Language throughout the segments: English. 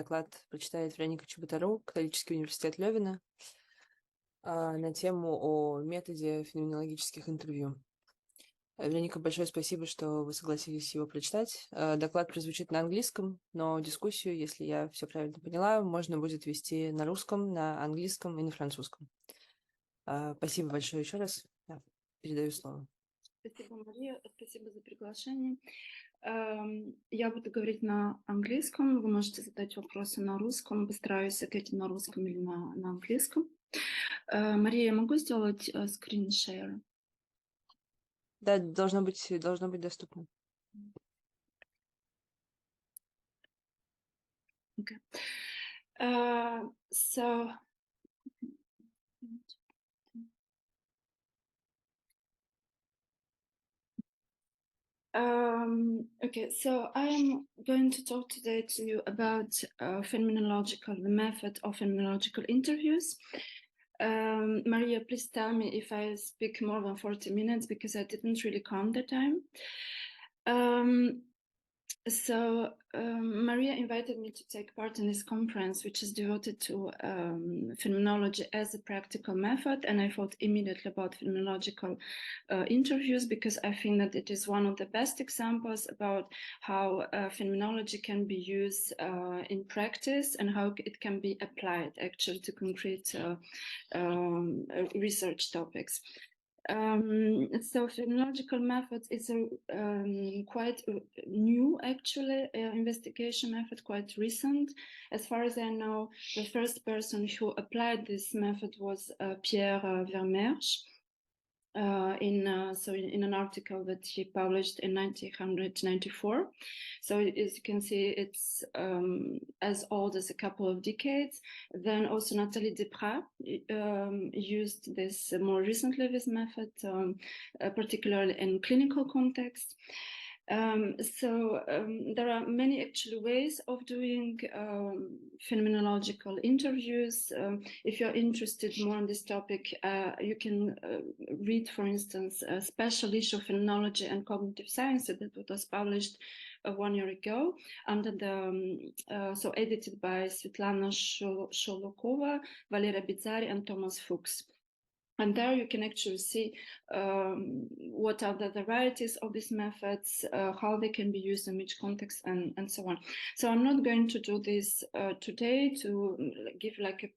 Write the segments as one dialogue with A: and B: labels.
A: доклад прочитает Вероника Чиботару, Католический университет Лёвена, на тему о методе феноменологических интервью. Вероника, большое спасибо, что вы согласились его прочитать. Доклад прозвучит на английском, но дискуссию, если я все правильно поняла, можно будет вести на русском, на английском и на французском. Спасибо большое еще раз. Передаю слово.
B: Спасибо, Мария, спасибо за приглашение. Я буду говорить на английском, вы можете задать вопросы на русском, постараюсь ответить на русском или на английском. Мария, я могу сделать screen share?
A: Да, должно быть доступно.
B: Okay. Okay, so I'm going to talk today to you about phenomenological, the method of phenomenological interviews. Maria, please tell me if I speak more than 40 minutes because I didn't really count the time. Maria invited me to take part in this conference, which is devoted to phenomenology as a practical method. And I thought immediately about phenomenological interviews because I think that it is one of the best examples about how phenomenology can be used in practice and how it can be applied actually to concrete research topics. So phenomenological methods is a quite new actually investigation method, quite recent. As far as I know, the first person who applied this method was Pierre Vermeersch in an article that he published in 1994. So as you can see, it's as old as a couple of decades. Then also Nathalie Desprats used this more recently, this method, particularly in clinical context. There are many actually ways of doing phenomenological interviews. If you're interested more on this topic, you can read, for instance, a special issue of Phenomenology and Cognitive Science that was published 1 year ago, under the edited by Svetlana Sholokova, Valeria Bizzari, and Thomas Fuchs. And there you can actually see what are the varieties of these methods, how they can be used in which context, and so on. So I'm not going to do this today to give like a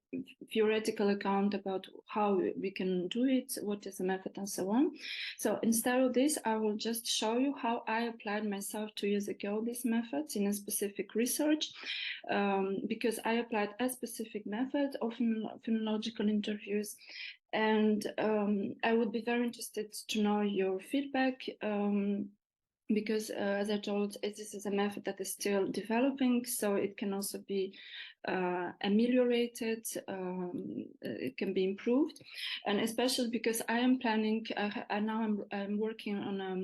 B: theoretical account about how we can do it, what is the method, and so on. So instead of this, I will just show you how I applied myself 2 years ago these methods in a specific research, because I applied a specific method of phenomenological interviews. And I would be very interested to know your feedback because, as I told, this is a method that is still developing, so it can also be ameliorated, it can be improved, and especially because I am planning, I'm working on a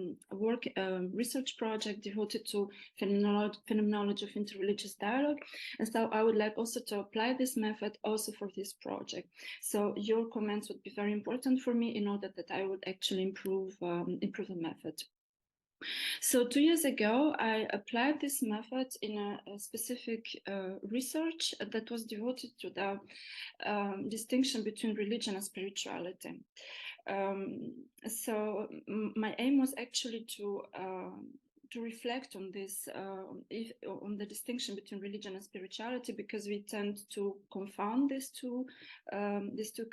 B: research project devoted to phenomenology of interreligious dialogue, and so I would like also to apply this method also for this project. So your comments would be very important for me in order that I would actually improve the method. So 2 years ago, I applied this method in a specific research that was devoted to the distinction between religion and spirituality. So my aim was actually to reflect on this, on the distinction between religion and spirituality, because we tend to confound these two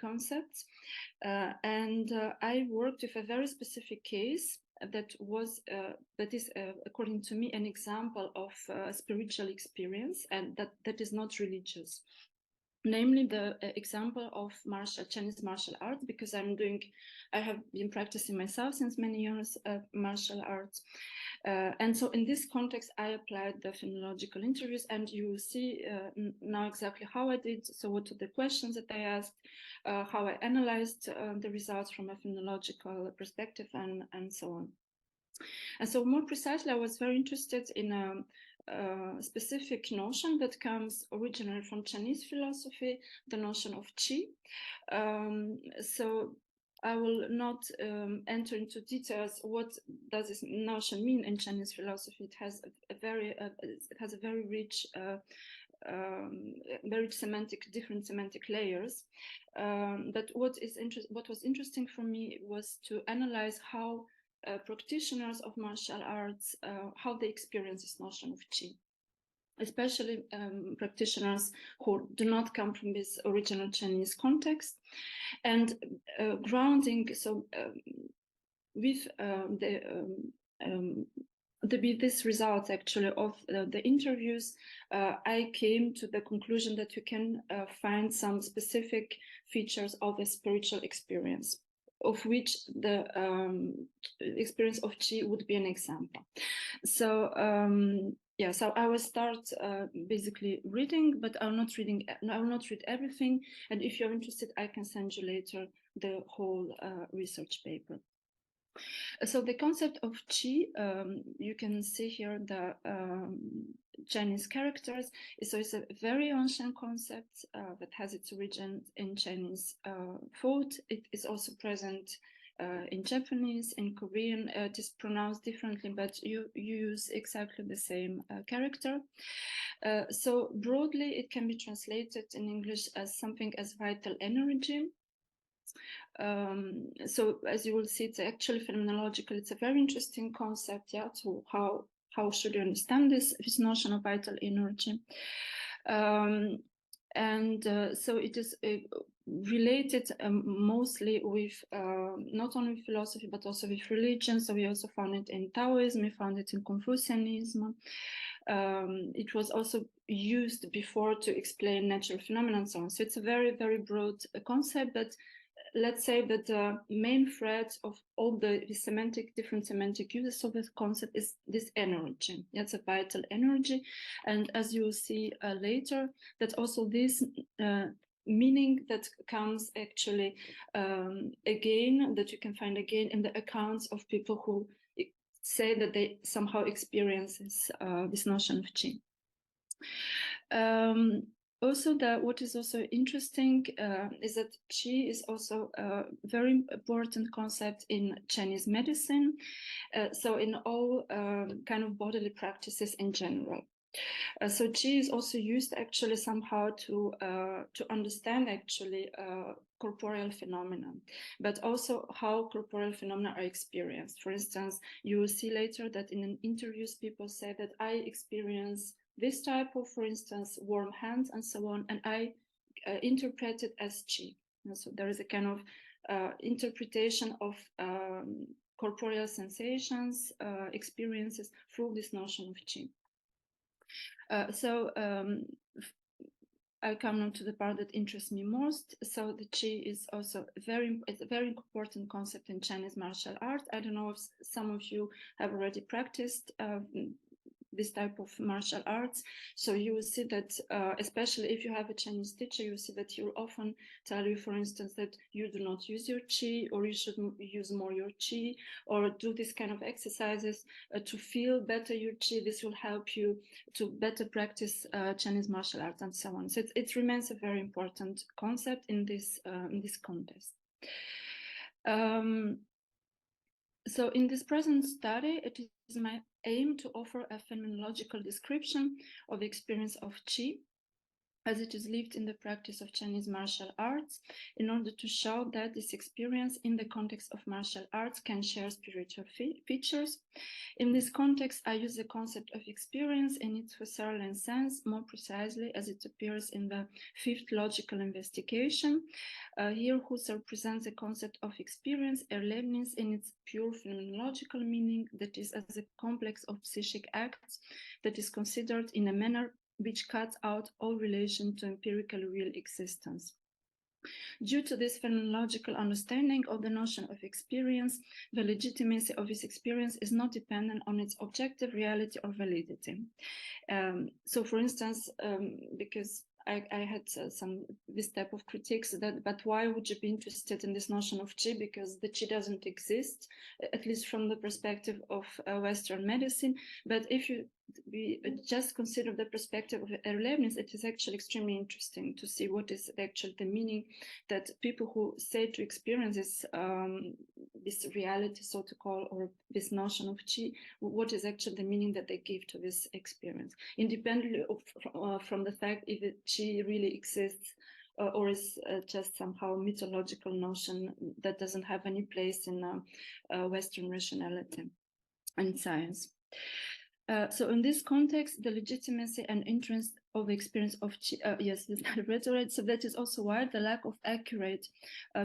B: concepts. I worked with a very specific case that is according to me an example of spiritual experience, and that is not religious, namely the example of Chinese martial arts, because I have been practicing myself since many years martial arts, and so in this context I applied the phenomenological interviews, and you will see now exactly how I did. So what are the questions that I asked, how I analyzed the results from a phenomenological perspective, and so on. And so more precisely, I was very interested in a specific notion that comes originally from Chinese philosophy, the notion of qi. So I will not enter into details what does this notion mean in Chinese philosophy. It has a very rich very different semantic layers. But what was interesting for me was to analyze how practitioners of martial arts, how they experience this notion of qi, especially practitioners who do not come from this original Chinese context, and grounding. So with this result actually of the interviews, I came to the conclusion that you can find some specific features of a spiritual experience, of which the experience of qi would be an example. So yeah, so I will start basically reading, but I will not read everything. And if you're interested, I can send you later the whole research paper. So the concept of qi, you can see here the Chinese characters. So it's a very ancient concept that has its origin in Chinese thought. It is also present in Japanese, in Korean. It is pronounced differently, but you use exactly the same character. So broadly, it can be translated in English as something as vital energy. So as you will see, it's actually phenomenological. It's a very interesting concept, yeah. So how should you understand this notion of vital energy? So it is related mostly with not only philosophy but also with religion. So we also found it in Taoism, we found it in Confucianism. It was also used before to explain natural phenomena and so on. So it's a very, very broad concept, but let's say that the main thread of all the different semantic uses of this concept is this energy. That's a vital energy. And as you will see later, that also this meaning that comes actually again, that you can find again in the accounts of people who say that they somehow experience this notion of qi. Also, what is also interesting is that qi is also a very important concept in Chinese medicine. So in all kind of bodily practices in general. So qi is also used actually somehow to understand actually corporeal phenomena, but also how corporeal phenomena are experienced. For instance, you will see later that in interviews people say that I experience this type of, for instance, warm hands and so on, and I interpret it as qi. And so there is a kind of interpretation of corporeal sensations, experiences through this notion of qi. I come now to the part that interests me most. So the qi is also it's a very important concept in Chinese martial art. I don't know if some of you have already practiced this type of martial arts. So you will see that, especially if you have a Chinese teacher, you will see that he will often tell you, for instance, that you do not use your qi, or you should use more your qi, or do this kind of exercises to feel better your qi. This will help you to better practice Chinese martial arts and so on. So it remains a very important concept in this context. So in this present study, it is my aim to offer a phenomenological description of the experience of qi as it is lived in the practice of Chinese martial arts, in order to show that this experience in the context of martial arts can share spiritual features. In this context, I use the concept of experience in its Husserlian sense, more precisely as it appears in the fifth logical investigation. Here, Husserl presents the concept of experience, Erlebnis, in its pure phenomenological meaning, that is, as a complex of psychic acts that is considered in a manner which cuts out all relation to empirical real existence. Due to this phenomenological understanding of the notion of experience, the legitimacy of its experience is not dependent on its objective reality or validity. So, for instance, because I had this type of critiques but why would you be interested in this notion of qi? Because the qi doesn't exist, at least from the perspective of Western medicine. But if you we just consider the perspective of Erlebnis, it is actually extremely interesting to see what is actually the meaning that people who say to experience this reality, so to call, or this notion of chi, what is actually the meaning that they give to this experience, independently from the fact if chi really exists or is just somehow mythological notion that doesn't have any place in Western rationality and science. So in this context, the legitimacy and interest of experience of chi, yes, so that is also why the lack of accurate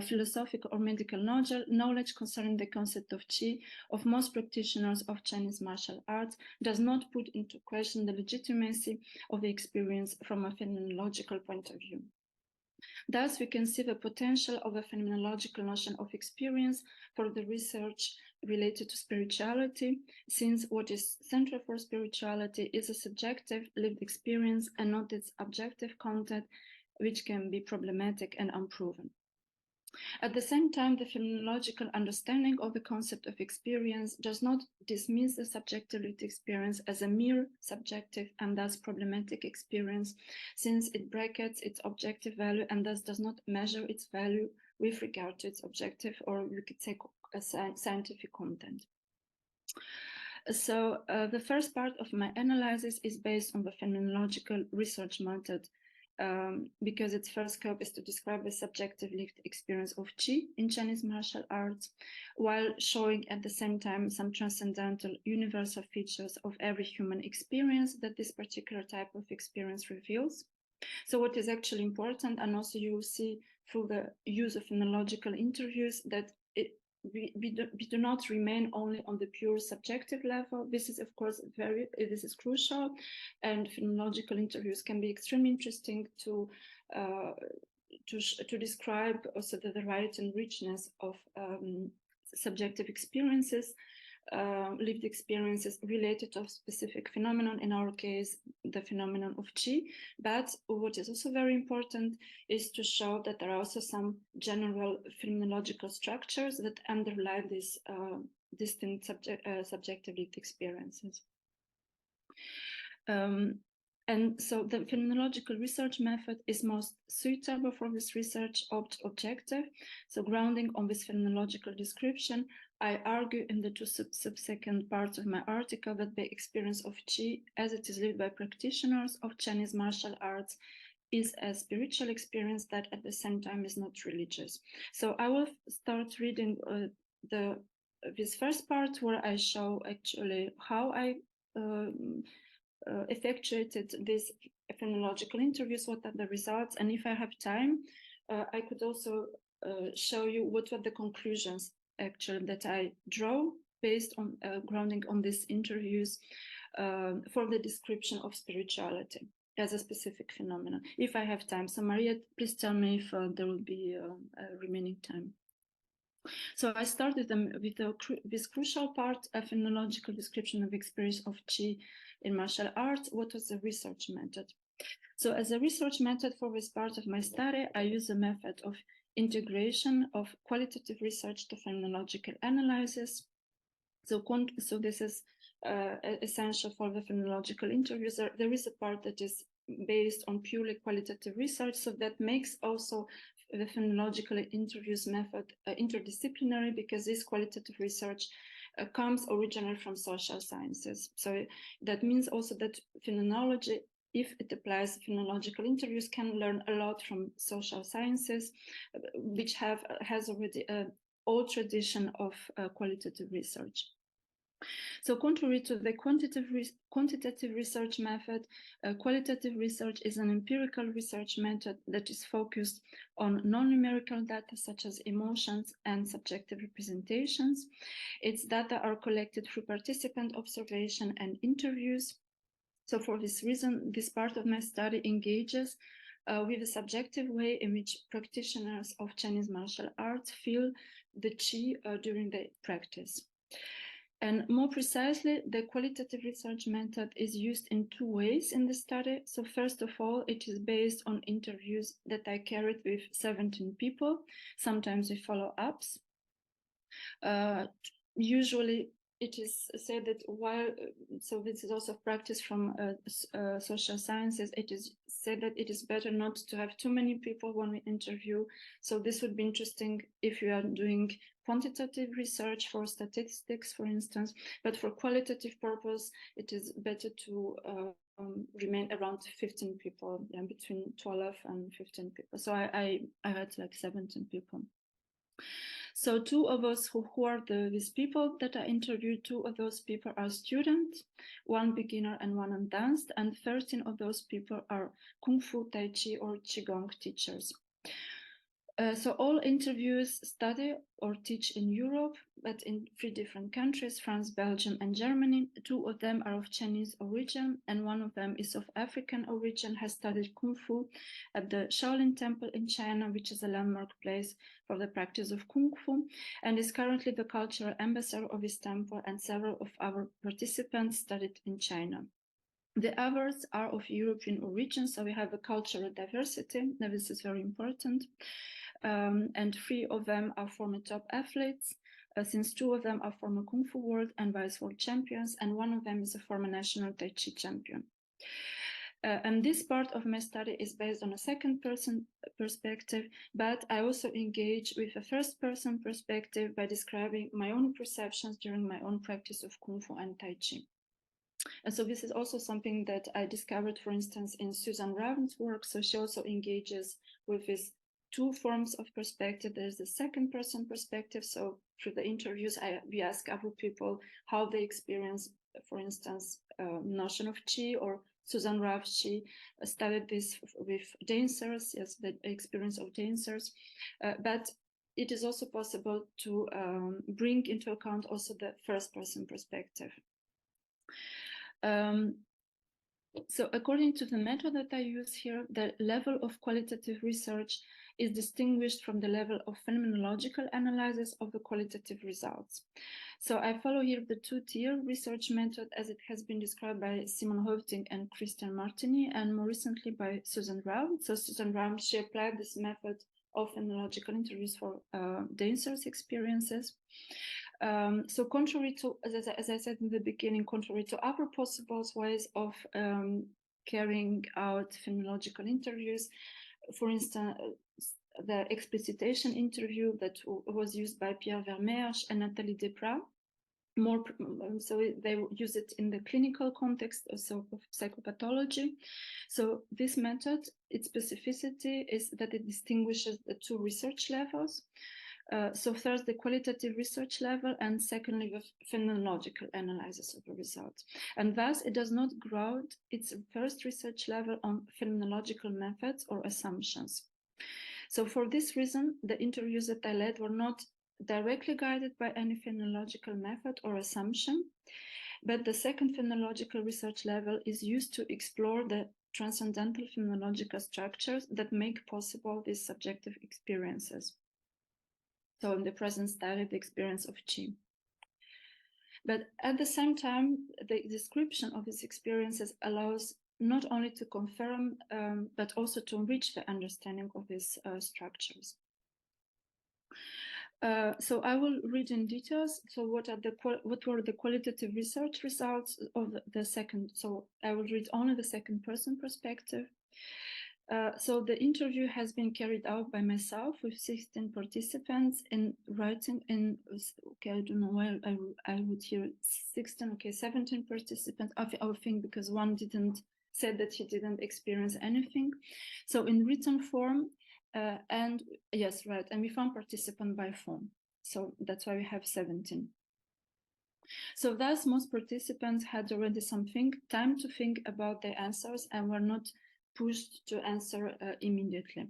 B: philosophical or medical knowledge concerning the concept of chi of most practitioners of Chinese martial arts does not put into question the legitimacy of the experience from a phenomenological point of view. Thus, we can see the potential of a phenomenological notion of experience for the research related to spirituality, since what is central for spirituality is a subjective lived experience and not its objective content, which can be problematic and unproven. At the same time, the phenomenological understanding of the concept of experience does not dismiss the subjective lived experience as a mere subjective and thus problematic experience, since it brackets its objective value and thus does not measure its value with regard to its objective, or you could say a scientific content. So the first part of my analysis is based on the phenomenological research method, because its first scope is to describe the subjective lived experience of chi in Chinese martial arts, while showing at the same time some transcendental universal features of every human experience that this particular type of experience reveals. So what is actually important, and also you will see through the use of phenomenological interviews, that we do not remain only on the pure subjective level. This is, of course, this is crucial, and phenomenological interviews can be extremely interesting to describe also the variety and richness of subjective experiences, lived experiences related to a specific phenomenon, in our case, the phenomenon of chi. But what is also very important is to show that there are also some general phenomenological structures that underlie these distinct subjective lived experiences. And so the phenomenological research method is most suitable for this research objective. So grounding on this phenomenological description, I argue in the two subsequent parts of my article that the experience of chi, as it is lived by practitioners of Chinese martial arts, is a spiritual experience that at the same time is not religious. So I will start reading this first part, where I show actually how I effectuated these phenomenological interviews, what are the results, and if I have time, I could also show you what were the conclusions actually that I draw based on grounding on these interviews for the description of spirituality as a specific phenomenon, if I have time. So Maria, please tell me if there will be remaining time. So I started with this crucial part, a phenomenological description of experience of chi in martial arts. What was the research method? So as a research method for this part of my study, I use a method of integration of qualitative research to phenomenological analysis. So this is essential for the phenomenological interviews. There is a part that is based on purely qualitative research, so that makes also the phenomenological interviews method interdisciplinary, because this qualitative research comes originally from social sciences. So that means also that phenomenology, if it applies phenomenological interviews, can learn a lot from social sciences, which has already an old tradition of qualitative research. So contrary to the quantitative research method, qualitative research is an empirical research method that is focused on non-numerical data such as emotions and subjective representations. Its data are collected through participant observation and interviews. So for this reason, this part of my study engages with the subjective way in which practitioners of Chinese martial arts feel the chi during their practice. And more precisely, the qualitative research method is used in two ways in the study. So first of all, it is based on interviews that I carried with 17 people, sometimes with follow-ups. Usually it is said that while, so this is also practice from social sciences, it is said that it is better not to have too many people when we interview. So this would be interesting if you are doing quantitative research for statistics, for instance, but for qualitative purpose, it is better to remain around 15 people, yeah, between 12 and 15 people. So I had like 17 people. So two of us who are these people that I interviewed, two of those people are students, one beginner and one advanced, and 13 of those people are Kung Fu, Tai Chi, or Qigong teachers. So all interviews study or teach in Europe, but in 3 different countries, France, Belgium, and Germany. 2 of them are of Chinese origin, and 1 of them is of African origin, has studied Kung Fu at the Shaolin Temple in China, which is a landmark place for the practice of Kung Fu, and is currently the cultural ambassador of his temple, and several of our participants studied in China. The others are of European origin, so we have a cultural diversity. Now, this is very important. And 3 of them are former top athletes, since 2 of them are former Kung Fu world and vice world champions, and 1 of them is a former national Tai Chi champion. And this part of my study is based on a second-person perspective, but I also engage with a first-person perspective by describing my own perceptions during my own practice of Kung Fu and Tai Chi. And so this is also something that I discovered, for instance, in Susan Raven's work. So she also engages with these 2 forms of perspective. There's the second person perspective. So through the interviews, we ask other people how they experience, for instance, notion of Qi, or Susan Rave's Qi studied this with dancers, yes, the experience of dancers. But it is also possible to bring into account also the first person perspective. So according to the method that I use here, the level of qualitative research is distinguished from the level of phenomenological analysis of the qualitative results. So I follow here the 2-tier research method as it has been described by Simon Hovting and Christian Martini, and more recently by Susan Rao. So Susan Rao, she applied this method of phenomenological interviews for dancers' experiences. So contrary to, as I said in the beginning, contrary to other possible ways of carrying out phenomenological interviews, for instance, the explicitation interview that was used by Pierre Vermeersch and Nathalie Desprat, so they use it in the clinical context also of psychopathology. So this method, its specificity is that it distinguishes the 2 research levels. So first, the qualitative research level, and secondly, the phenomenological analysis of the results. And thus, it does not ground its first research level on phenomenological methods or assumptions. So for this reason, the interviews that I led were not directly guided by any phenomenological method or assumption, but the second phenomenological research level is used to explore the transcendental phenomenological structures that make possible these subjective experiences. So in the present study, the experience of Qi. But at the same time, the description of these experiences allows not only to confirm, but also to enrich the understanding of these structures. So I will read in details. So what were the qualitative research results of the second? So I will read only the second person perspective. So the interview has been carried out by myself with 16 participants in writing in, okay, I don't know why I would hear 16, okay, 17 participants, I think because one didn't said that he didn't experience anything. So in written form, and yes, right, and we found participant by phone. So that's why we have 17. So thus most participants had already time to think about their answers and were not pushed to answer immediately.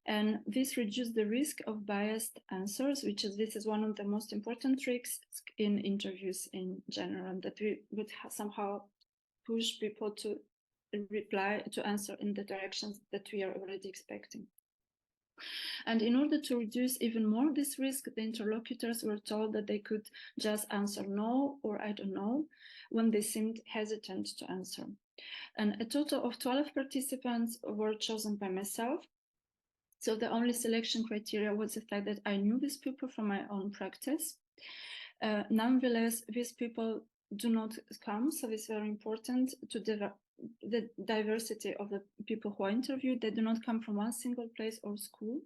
B: And this reduced the risk of biased answers, this is one of the most important tricks in interviews in general, that we would somehow push people to answer in the directions that we are already expecting. And in order to reduce even more this risk, the interlocutors were told that they could just answer no or I don't know when they seemed hesitant to answer. And a total of 12 participants were chosen by myself. So the only selection criteria was the fact that I knew these people from my own practice. Nonetheless, these people do not come, so it's very important to the diversity of the people who are interviewed. They do not come from one single place or school.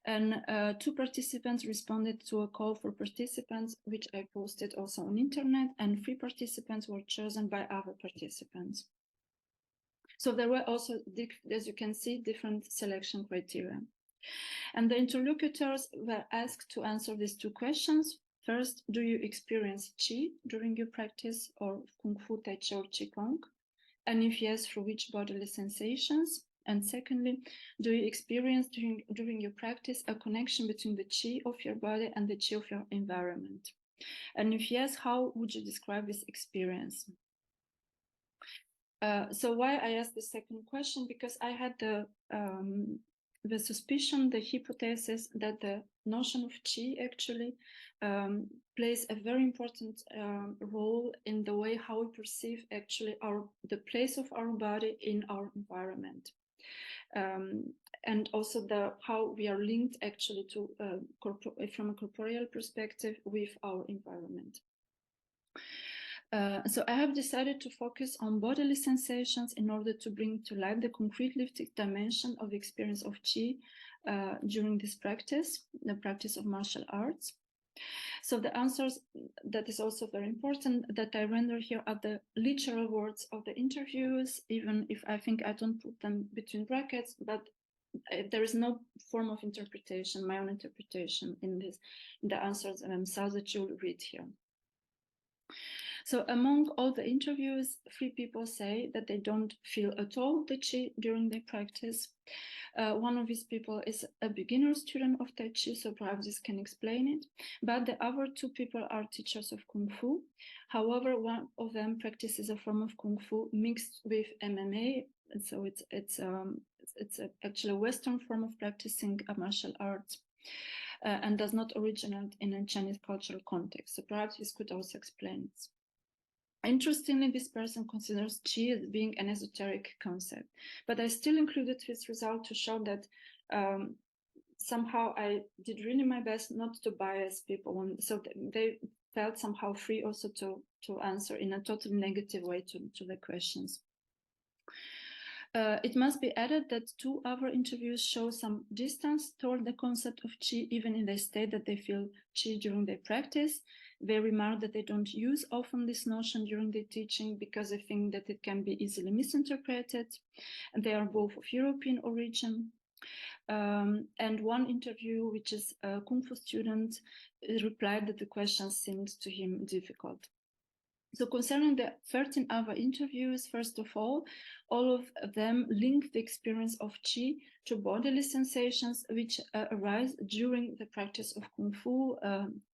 B: And 2 participants responded to a call for participants, which I posted also on internet, and 3 participants were chosen by other participants. So there were also, as you can see, different selection criteria. And the interlocutors were asked to answer these 2 questions. First, do you experience Qi during your practice, or Kung Fu, Tai Chi, or Qigong? And if yes, through which bodily sensations? And secondly, do you experience during your practice a connection between the Qi of your body and the Qi of your environment? And if yes, how would you describe this experience? So why I asked the second question? Because I had the suspicion, the hypothesis that the notion of Qi actually plays a very important role in the way how we perceive actually the place of our body in our environment. And also how we are linked actually to from a corporeal perspective with our environment. So I have decided to focus on bodily sensations in order to bring to light the concrete lived dimension of the experience of Qi during this practice, the practice of martial arts. So the answers, that is also very important, that I render here are the literal words of the interviews, even if I think I don't put them between brackets, but there is no form of interpretation, my own interpretation in the answers themselves that you'll read here. So among all the interviews, 3 people say that they don't feel at all the Qi during their practice. One of these people is a beginner student of Tai Chi, so perhaps this can explain it. But the other 2 people are teachers of Kung Fu. However, one of them practices a form of Kung Fu mixed with MMA. And so it's actually a Western form of practicing a martial arts and does not originate in a Chinese cultural context. So perhaps this could also explain it. Interestingly, this person considers Qi as being an esoteric concept, but I still included this result to show that somehow I did really my best not to bias people, so they felt somehow free also to answer in a totally negative way to the questions. It must be added that 2 other interviews show some distance toward the concept of Qi, even if they state that they feel Qi during their practice. They remark that they don't use often this notion during their teaching because they think that it can be easily misinterpreted. And they are both of European origin. And one interview, which is a Kung Fu student, replied that the questions seemed to him difficult. So concerning the 13 other interviews, first of all of them link the experience of Qi to bodily sensations which arise during the practice of Kung Fu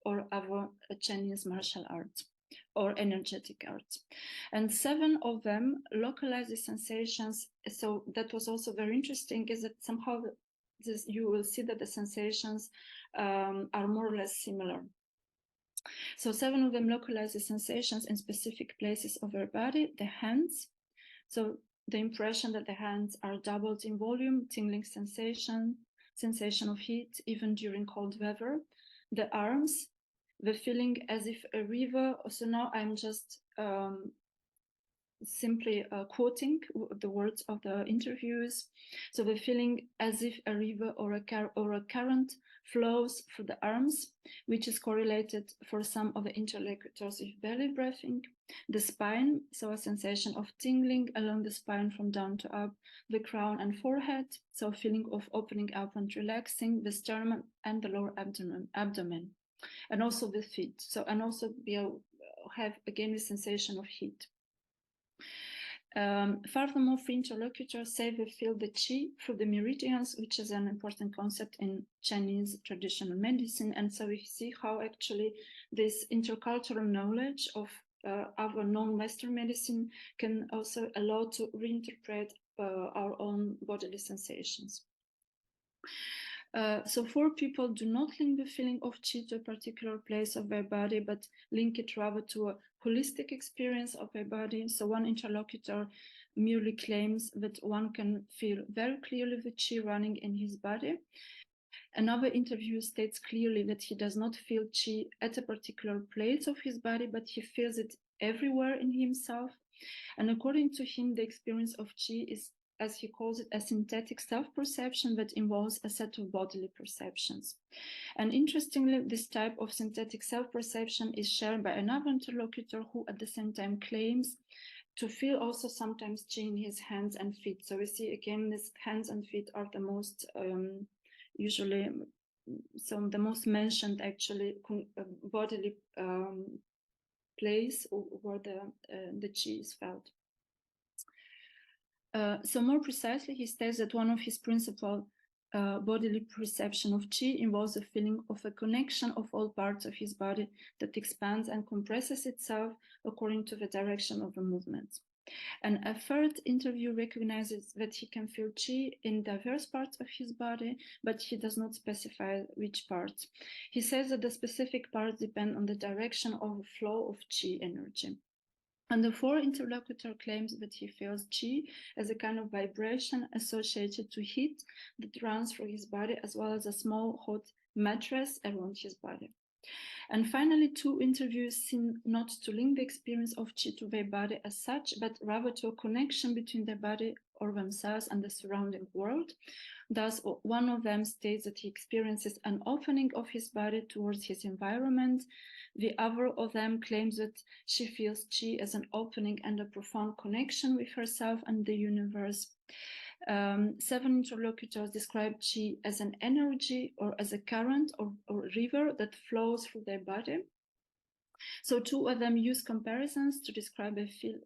B: or other Chinese martial arts or energetic arts. And 7 of them localize the sensations. So that was also very interesting, is that somehow you will see that the sensations are more or less similar. So 7 of them localize the sensations in specific places of their body, the hands. So the impression that the hands are doubled in volume, tingling sensation of heat, even during cold weather. The arms, the feeling as if a river. So now I'm just simply quoting the words of the interviews. So the feeling as if a river or a current flows through the arms, which is correlated for some of the interlocutors with belly breathing. The spine, so a sensation of tingling along the spine from down to up, the crown and forehead, so a feeling of opening up and relaxing the sternum and the lower abdomen, and also the feet. So, and also we have again the sensation of heat. Furthermore, 3 interlocutors say they feel the Qi through the meridians, which is an important concept in Chinese traditional medicine. And so we see how actually this intercultural knowledge of our non-Western medicine can also allow to reinterpret our own bodily sensations. So 4 people do not link the feeling of Qi to a particular place of their body, but link it rather to a holistic experience of their body. So one interlocutor merely claims that one can feel very clearly the Qi running in his body. Another interview states clearly that he does not feel chi at a particular place of his body, but he feels it everywhere in himself. And according to him, the experience of chi is, as he calls it, a synthetic self-perception that involves a set of bodily perceptions. And interestingly, this type of synthetic self-perception is shared by another interlocutor who at the same time claims to feel also sometimes chi in his hands and feet. So we see again, these hands and feet are the most usually, so the most mentioned actually bodily place where the chi is felt. So more precisely, he states that one of his principal bodily perception of chi involves a feeling of a connection of all parts of his body that expands and compresses itself according to the direction of the movement. And a third interview recognizes that he can feel chi in diverse parts of his body, but he does not specify which parts. He says that the specific parts depend on the direction of the flow of chi energy. And the fourth interlocutor claims that he feels chi as a kind of vibration associated to heat that runs through his body, as well as a small hot mattress around his body. And finally, two interviews seem not to link the experience of chi to their body as such, but rather to a connection between their body or themselves and the surrounding world. Thus, one of them states that he experiences an opening of his body towards his environment. The other of them claims that she feels chi as an opening and a profound connection with herself and the universe. 7 interlocutors describe chi as an energy or as a current or river that flows through their body. So 2 of them use comparisons to describe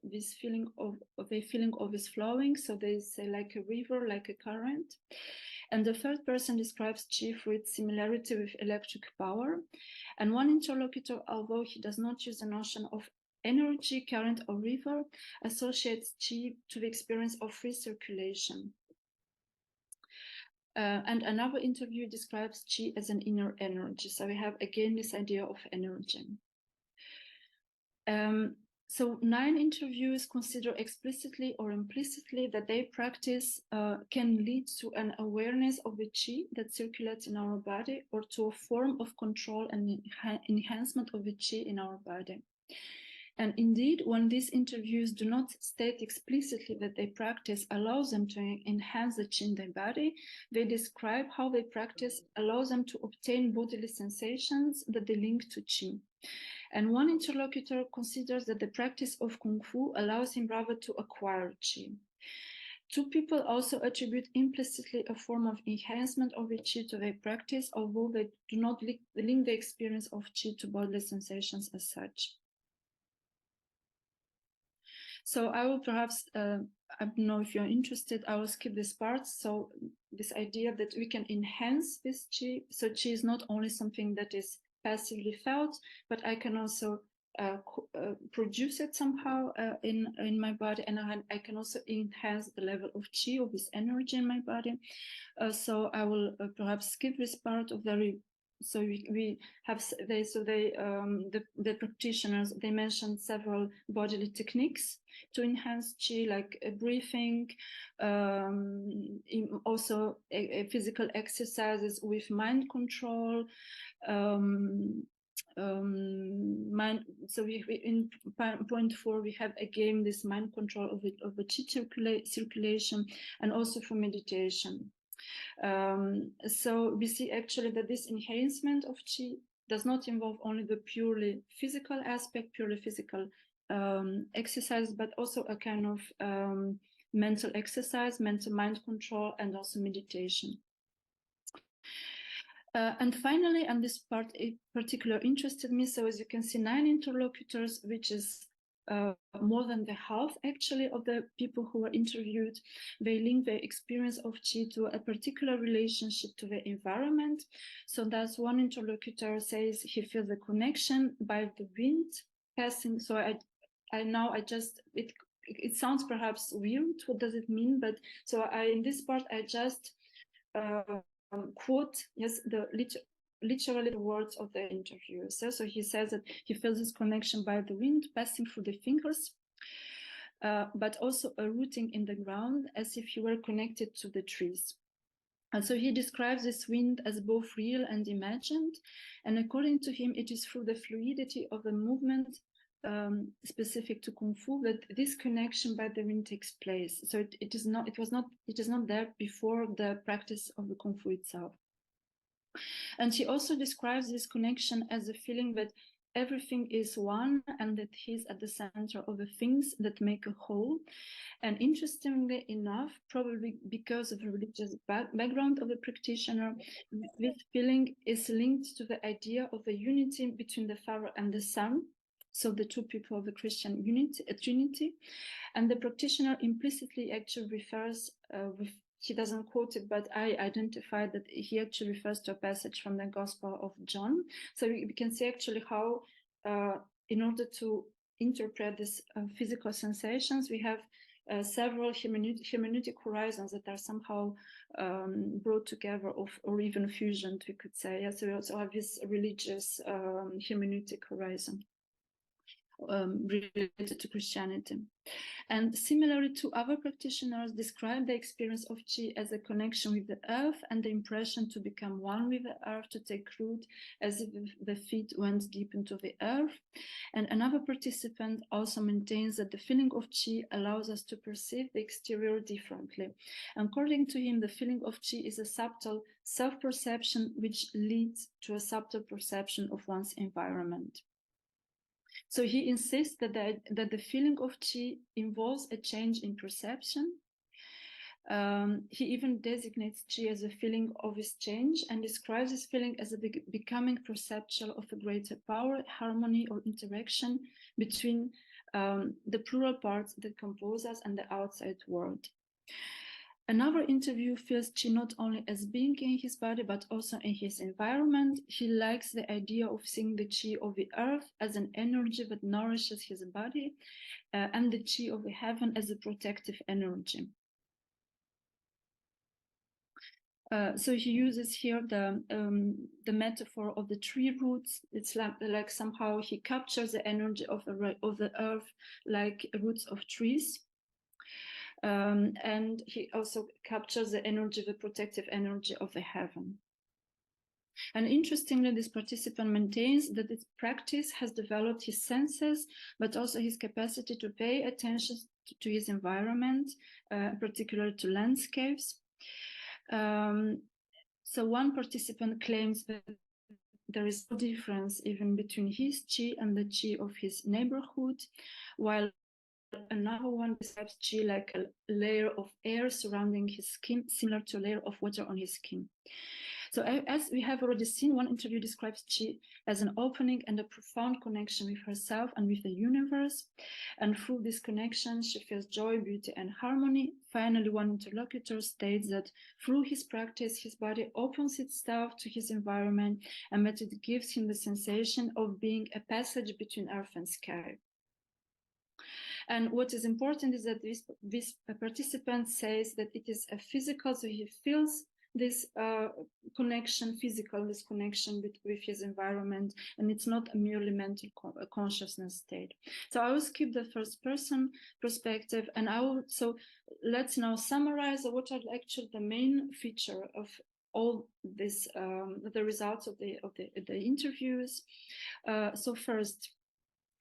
B: this feeling of is flowing. So they say like a river, like a current. And the third person describes chi through its similarity with electric power. And one interlocutor, although he does not use the notion of energy, current, or river, associates chi to the experience of free circulation. And another interview describes chi as an inner energy. So we have again this idea of energy. So 9 interviews consider explicitly or implicitly that their practice can lead to an awareness of the chi that circulates in our body, or to a form of control and enhancement of the chi in our body. And indeed, when these interviews do not state explicitly that their practice allows them to enhance the chi in their body, they describe how their practice allows them to obtain bodily sensations that they link to chi. And one interlocutor considers that the practice of Kung Fu allows him rather to acquire chi. 2 people also attribute implicitly a form of enhancement of the chi to their practice, although they do not link the experience of chi to bodily sensations as such. So I will perhaps, I don't know if you're interested, I will skip this part. So this idea that we can enhance this chi, so chi is not only something that is passively felt, but I can also produce it somehow in my body, and I can also enhance the level of chi, of this energy in my body. So I will perhaps skip this part of very. So we have the practitioners, they mentioned several bodily techniques to enhance chi, like breathing, also physical exercises with mind control. So in point 4 we have again this mind control of the chi circulation, and also for meditation. So we see actually that this enhancement of chi does not involve only the purely physical aspect, purely physical exercise, but also a kind of mental exercise, mental mind control, and also meditation. And finally, and this part in particular interested me, so as you can see, 9 interlocutors, which is more than the half actually of the people who were interviewed, they link their experience of chi to a particular relationship to the environment. So that's one interlocutor says he feels a connection by the wind passing. So it sounds perhaps weird, what does it mean? But so in this part I just quote literally the words of the interview. So he says that he feels this connection by the wind passing through the fingers, but also a rooting in the ground, as if he were connected to the trees. And so he describes this wind as both real and imagined. And according to him, it is through the fluidity of the movement specific to Kung Fu that this connection by the wind takes place. So it is not there before the practice of the Kung Fu itself. And he also describes this connection as a feeling that everything is one and that he's at the center of the things that make a whole. And interestingly enough, probably because of the religious background of the practitioner, this feeling is linked to the idea of a unity between the Father and the Son, so the two people of the Christian Trinity. And the practitioner implicitly actually refers, he doesn't quote it, but I identified that he actually refers to a passage from the Gospel of John. So we can see actually how, in order to interpret these physical sensations, we have several hermeneutic horizons that are somehow brought together or even fusioned, we could say. So we also have this religious hermeneutic horizon related to Christianity. And similarly to other practitioners, describe the experience of Qi as a connection with the earth and the impression to become one with the earth, to take root as if the feet went deep into the earth. And another participant also maintains that the feeling of Qi allows us to perceive the exterior differently. According to him, the feeling of Qi is a subtle self-perception which leads to a subtle perception of one's environment. So he insists that the feeling of Qi involves a change in perception. He even designates Qi as a feeling of this change and describes this feeling as a becoming perceptual of a greater power, harmony, or interaction between the plural parts that compose us and the outside world. Another interview feels Qi not only as being in his body, but also in his environment. He likes the idea of seeing the Qi of the earth as an energy that nourishes his body, and the Qi of the heaven as a protective energy. So he uses here the metaphor of the tree roots. It's like somehow he captures the energy of the earth like roots of trees. And he also captures the energy, the protective energy of the heaven. And interestingly, this participant maintains that this practice has developed his senses, but also his capacity to pay attention to his environment, particularly to landscapes. So one participant claims that there is no difference even between his Qi and the Qi of his neighborhood, while another one describes Qi like a layer of air surrounding his skin, similar to a layer of water on his skin. So as we have already seen, one interview describes Qi as an opening and a profound connection with herself and with the universe. And through this connection, she feels joy, beauty, and harmony. Finally, one interlocutor states that through his practice, his body opens itself to his environment and that it gives him the sensation of being a passage between earth and sky. And what is important is that this participant says that it is a physical, so he feels this connection, this connection with his environment, and it's not a merely mental consciousness state. So I will skip the first person perspective, and so let's now summarize what are actually the main feature of all this, the results of the interviews. So first,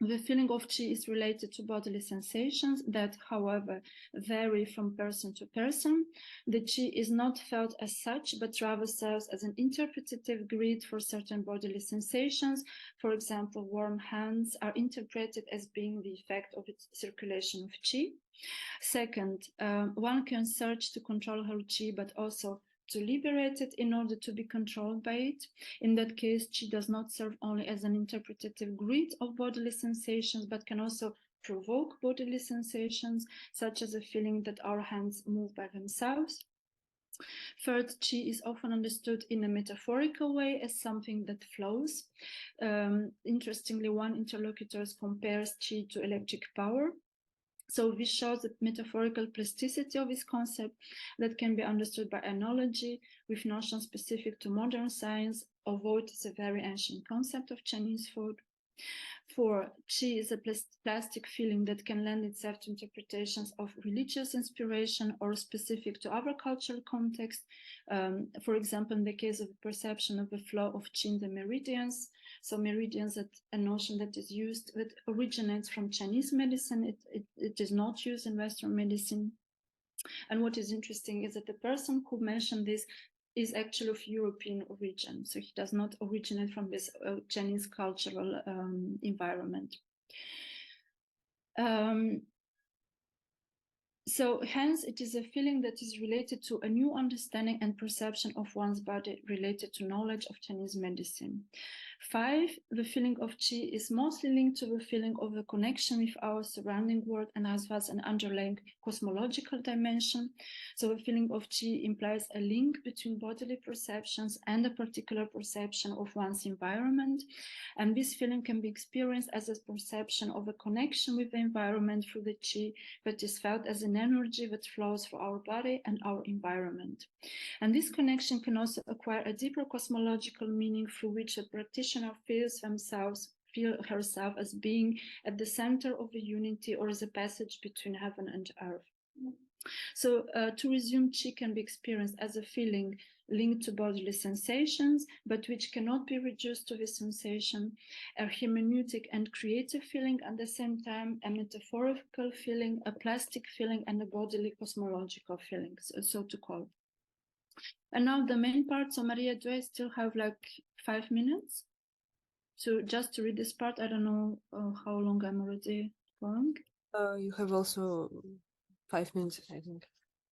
B: the feeling of Qi is related to bodily sensations that, however, vary from person to person. The Qi is not felt as such, but rather serves as an interpretative grid for certain bodily sensations. For example, warm hands are interpreted as being the effect of its circulation of Qi. Second, one can search to control her Qi, but also to liberate it in order to be controlled by it. In that case, Qi does not serve only as an interpretative grid of bodily sensations, but can also provoke bodily sensations, such as a feeling that our hands move by themselves. Third, Qi is often understood in a metaphorical way as something that flows. Interestingly, one interlocutor compares Qi to electric power. So this shows the metaphorical plasticity of this concept that can be understood by analogy with notions specific to modern science, although it is a very ancient concept of Chinese thought. 4, qi is a plastic feeling that can lend itself to interpretations of religious inspiration or specific to our cultural context. For example, in the case of the perception of the flow of qi in the meridians. So meridians, that a notion that is used, that originates from Chinese medicine. It is not used in Western medicine. And what is interesting is that the person who mentioned this is actually of European origin. So he does not originate from this Chinese cultural environment. So hence it is a feeling that is related to a new understanding and perception of one's body related to knowledge of Chinese medicine. 5, the feeling of qi is mostly linked to the feeling of a connection with our surrounding world and has thus an underlying cosmological dimension. So the feeling of qi implies a link between bodily perceptions and a particular perception of one's environment. And this feeling can be experienced as a perception of a connection with the environment through the qi that is felt as an energy that flows through our body and our environment. And this connection can also acquire a deeper cosmological meaning through which a practitioner feels herself as being at the center of the unity or as a passage between heaven and earth. So to resume, qi can be experienced as a feeling linked to bodily sensations, but which cannot be reduced to this sensation, a hermeneutic and creative feeling at the same time, a metaphorical feeling, a plastic feeling, and a bodily cosmological feeling, so to call. And now the main part. So Maria, do I still have like 5 minutes? So just to read this part, I don't know how long I'm already going.
A: You have also 5 minutes, I think.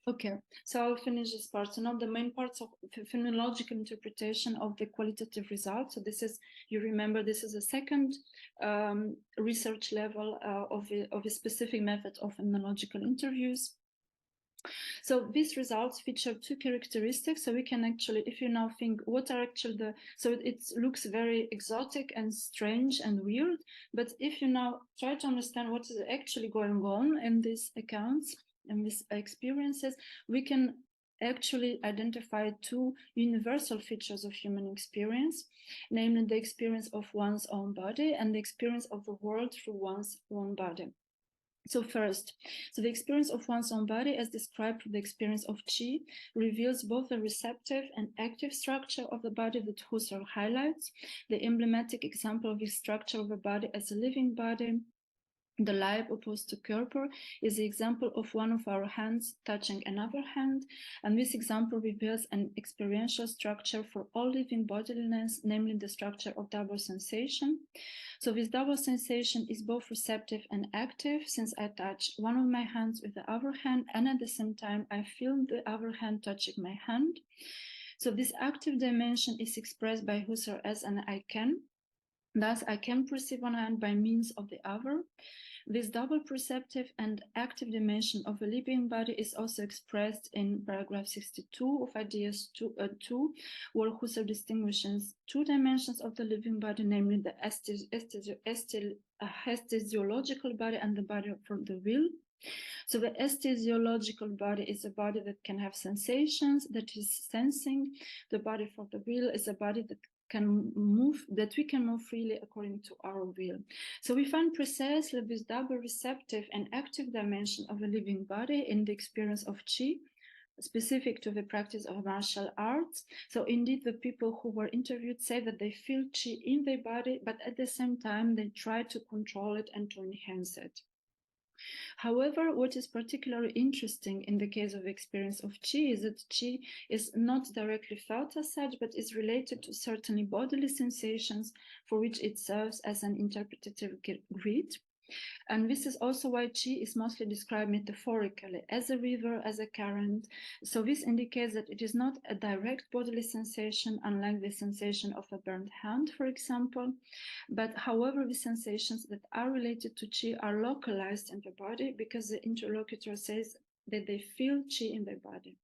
B: Okay, so I'll finish this part. So now the main parts of phenomenological interpretation of the qualitative results. So this is, you remember, this is a second research level of a specific method of phenomenological interviews. So these results feature 2 characteristics. So we can actually, if you now think what are actually the, so it looks very exotic and strange and weird, but if you now try to understand what is actually going on in these accounts and these experiences, we can actually identify 2 universal features of human experience, namely the experience of one's own body and the experience of the world through one's own body. So first, so the experience of one's own body as described through the experience of qi reveals both the receptive and active structure of the body that Husserl highlights. The emblematic example of the structure of the body as a living body, the Leib opposed to Körper, is the example of one of our hands touching another hand, and this example reveals an experiential structure for all living bodiliness, namely the structure of double sensation. So this double sensation is both receptive and active, since I touch one of my hands with the other hand, and at the same time I feel the other hand touching my hand. So this active dimension is expressed by Husserl as an I can. Thus, I can perceive one hand by means of the other. This double perceptive and active dimension of a living body is also expressed in paragraph 62 of Ideas 2, where Husserl distinguishes 2 dimensions of the living body, namely the aesthesiological body and the body from the will. So the aesthesiological body is a body that can have sensations, that is sensing. The body for the will is a body that can move, that we can move freely according to our will. So we find precisely this double receptive and active dimension of a living body in the experience of qi, specific to the practice of martial arts. So indeed, the people who were interviewed say that they feel qi in their body, but at the same time, they try to control it and to enhance it. However, what is particularly interesting in the case of experience of qi is that qi is not directly felt as such, but is related to certain bodily sensations for which it serves as an interpretative grid. And this is also why qi is mostly described metaphorically, as a river, as a current. So this indicates that it is not a direct bodily sensation, unlike the sensation of a burned hand, for example. But however, the sensations that are related to qi are localized in the body because the interlocutor says that they feel qi in their body.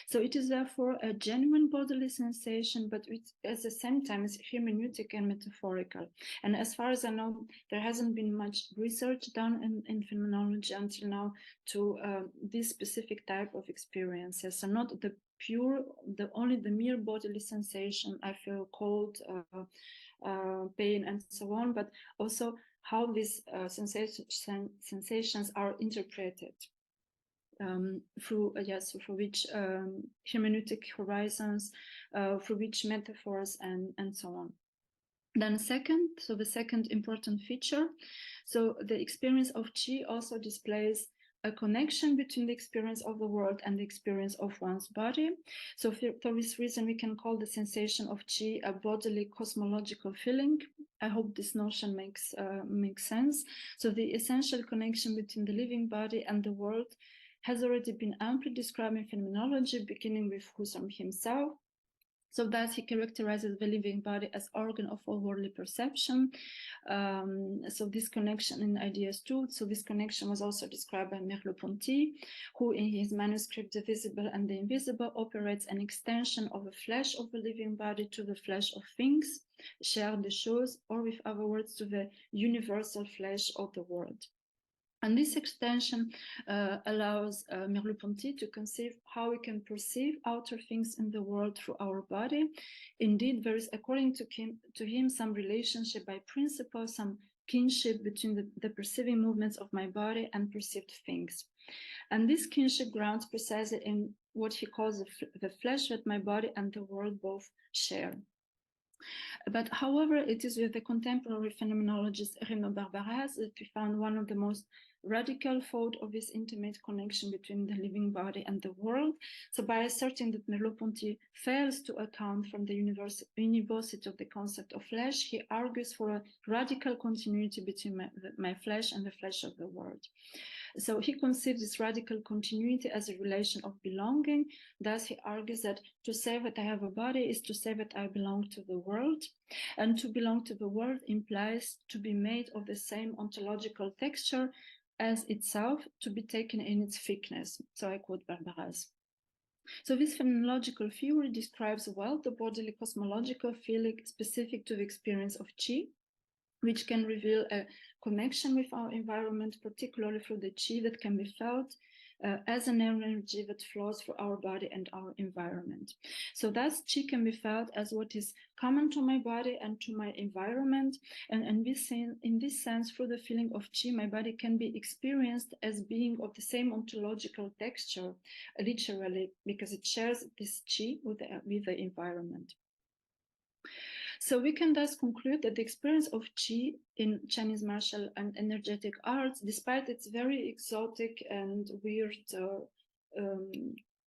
B: So it is therefore a genuine bodily sensation, but at the same time is hermeneutic and metaphorical. And as far as I know, there hasn't been much research done in phenomenology until now to this specific type of experiences. So not the pure, only the mere bodily sensation, I feel cold, pain, and so on, but also how these sensations are interpreted. Through which hermeneutic horizons, through which metaphors, and so on. Then the second important feature, so the experience of qi also displays a connection between the experience of the world and the experience of one's body. So for this reason, we can call the sensation of qi a bodily cosmological feeling. I hope this notion makes sense. So the essential connection between the living body and the world has already been amply described in phenomenology, beginning with Husserl himself. So that he characterizes the living body as organ of all worldly perception. So this connection in ideas too. So this connection was also described by Merleau-Ponty, who in his manuscript, The Visible and the Invisible, operates an extension of the flesh of the living body to the flesh of things, chair des choses, or with other words, to the universal flesh of the world. And this extension allows Merleau-Ponty to conceive how we can perceive outer things in the world through our body. Indeed, there is, according to him, some relationship by principle, some kinship between the perceiving movements of my body and perceived things. And this kinship grounds precisely in what he calls the flesh that my body and the world both share. But however, it is with the contemporary phenomenologist Renaud Barbaras that we found one of the most radical thought of this intimate connection between the living body and the world. So by asserting that Merleau-Ponty fails to account for the universality of the concept of flesh, he argues for a radical continuity between my flesh and the flesh of the world. So he conceives this radical continuity as a relation of belonging. Thus, he argues that to say that I have a body is to say that I belong to the world. And to belong to the world implies to be made of the same ontological texture as itself, to be taken in its thickness. So I quote Barbaras. So this phenomenological theory describes well the bodily cosmological feeling specific to the experience of qi, which can reveal a connection with our environment, particularly through the qi that can be felt as an energy that flows through our body and our environment. So thus qi can be felt as what is common to my body and to my environment. And in this sense, through the feeling of qi, my body can be experienced as being of the same ontological texture, literally, because it shares this qi with the environment. So we can thus conclude that the experience of qi in Chinese martial and energetic arts, despite its very exotic and weird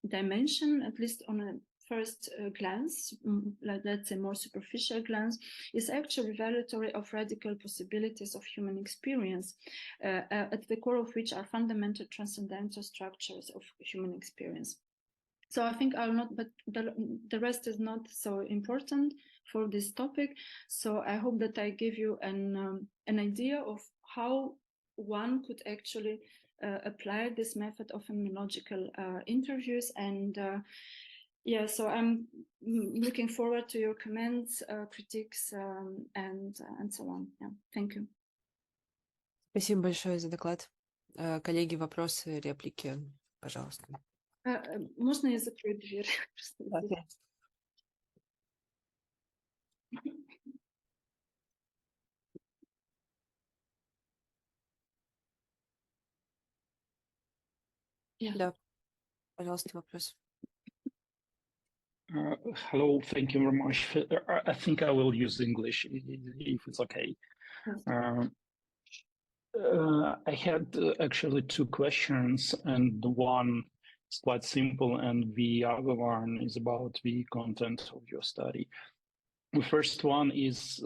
B: dimension, at least on a first glance, let's say more superficial glance, is actually revelatory of radical possibilities of human experience, at the core of which are fundamental transcendental structures of human experience. So I think I'll not, but the rest is not so important for this topic. So I hope that I give you an idea of how one could actually apply this method of phenomenological interviews. And yeah, so I'm looking forward to your comments, critiques, and so on. Yeah, thank you.
A: Спасибо большое за доклад. Коллеги, вопросы, реплики, пожалуйста.
B: Можно я закрою дверь?
A: Okay. Да, пожалуйста, вопрос.
C: Hello, thank you very much. I think I will use English if it's okay. I had actually two questions, and one is quite simple, and the other one is about the content of your study. The first one is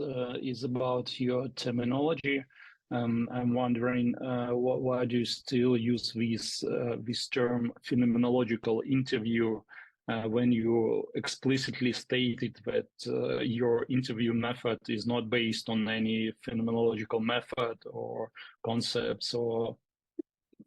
C: about your terminology. I'm wondering why do you still use this term phenomenological interview when you explicitly stated that your interview method is not based on any phenomenological method or concepts or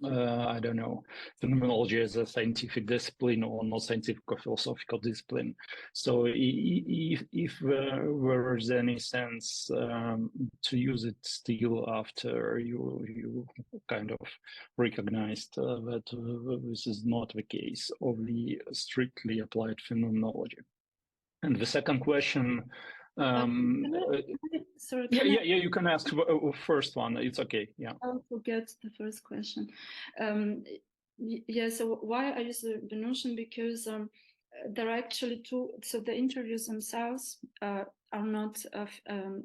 C: I don't know, phenomenology as a scientific discipline or not scientific or philosophical discipline. So if there is any sense to use it still after you kind of recognized that this is not the case of the strictly applied phenomenology. And the second question
B: Sorry,
C: yeah, you can ask first one. It's okay. Yeah.
B: I'll forget the first question. Yeah, so why I use the notion, because there are actually two. So the interviews themselves are not.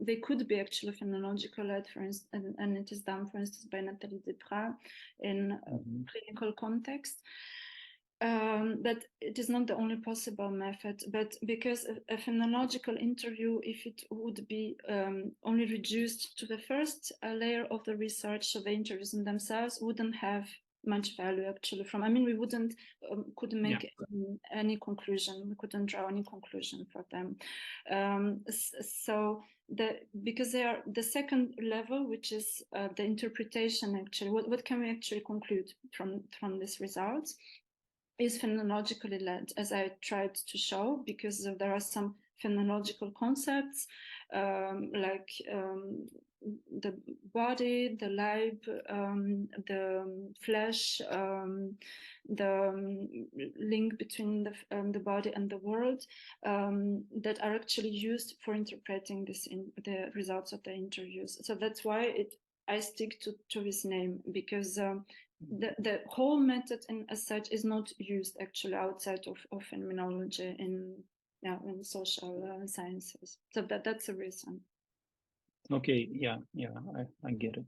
B: They could be actually phenomenological led, for instance, and it is done, for instance, by Nathalie Deprat in clinical context. But it is not the only possible method. But because a phenomenological interview, if it would be only reduced to the first layer of the research, so the interviews in themselves wouldn't have much value actually from. I mean, we couldn't make any conclusion. We couldn't draw any conclusion for them. So because they are the second level, which is the interpretation. Actually, what can we actually conclude from these results? Is phenomenologically led, as I tried to show, because there are some phenomenological concepts like the body, the life, the flesh, the link between the body and the world, that are actually used for interpreting the results of the interviews. So that's why I stick to this name, because the whole method as such is not used actually outside of phenomenology in social sciences. So that's a reason.
C: Okay, yeah, I get it.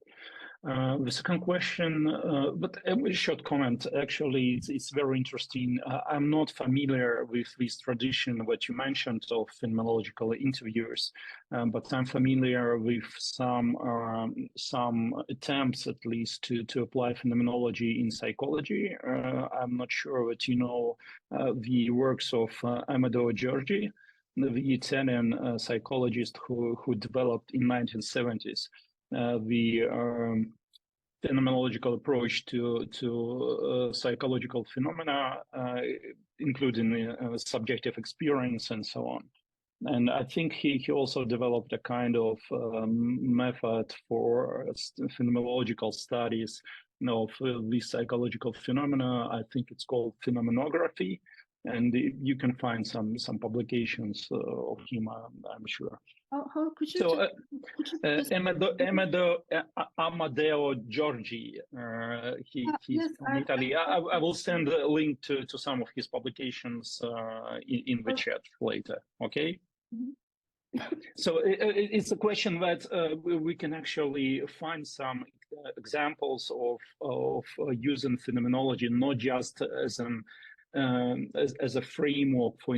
C: The second question, but a short comment. Actually, it's very interesting. I'm not familiar with this tradition what you mentioned of phenomenological interviews, but I'm familiar with some attempts, at least, to apply phenomenology in psychology. I'm not sure what you know the works of Amadeo Giorgi, the Italian psychologist who developed in 1970s the phenomenological approach to psychological phenomena, including subjective experience and so on. And I think he also developed a kind of method for phenomenological studies of these psychological phenomena. I think it's called phenomenography. And you can find some publications of him, I'm sure.
B: How could you?
C: So, Amadeo Giorgi, he's from Italy. I will send a link to some of his publications in the chat later. Okay. So it's a question that we can actually find some examples of using phenomenology, not just as an as a framework for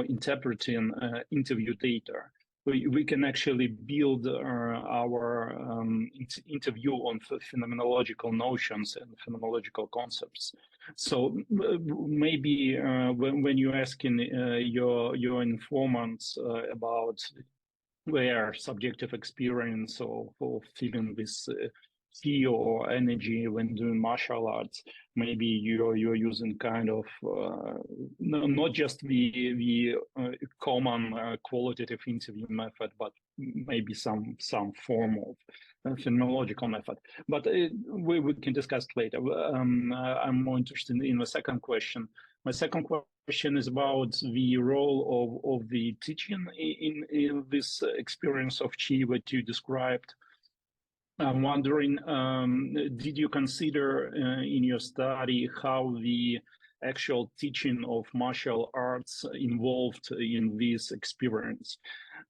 C: interpreting interview data. We can actually build our interview on phenomenological notions and phenomenological concepts. So maybe when you're asking your informants about their subjective experience of feeling this fear or energy when doing martial arts, maybe you're using kind of not just the common qualitative interview method, but maybe some form of phenomenological method. But we can discuss later. I'm more interested in the second question. My second question is about the role of the teaching in this experience of Qi that you described. I'm wondering, did you consider in your study how the actual teaching of martial arts involved in this experience?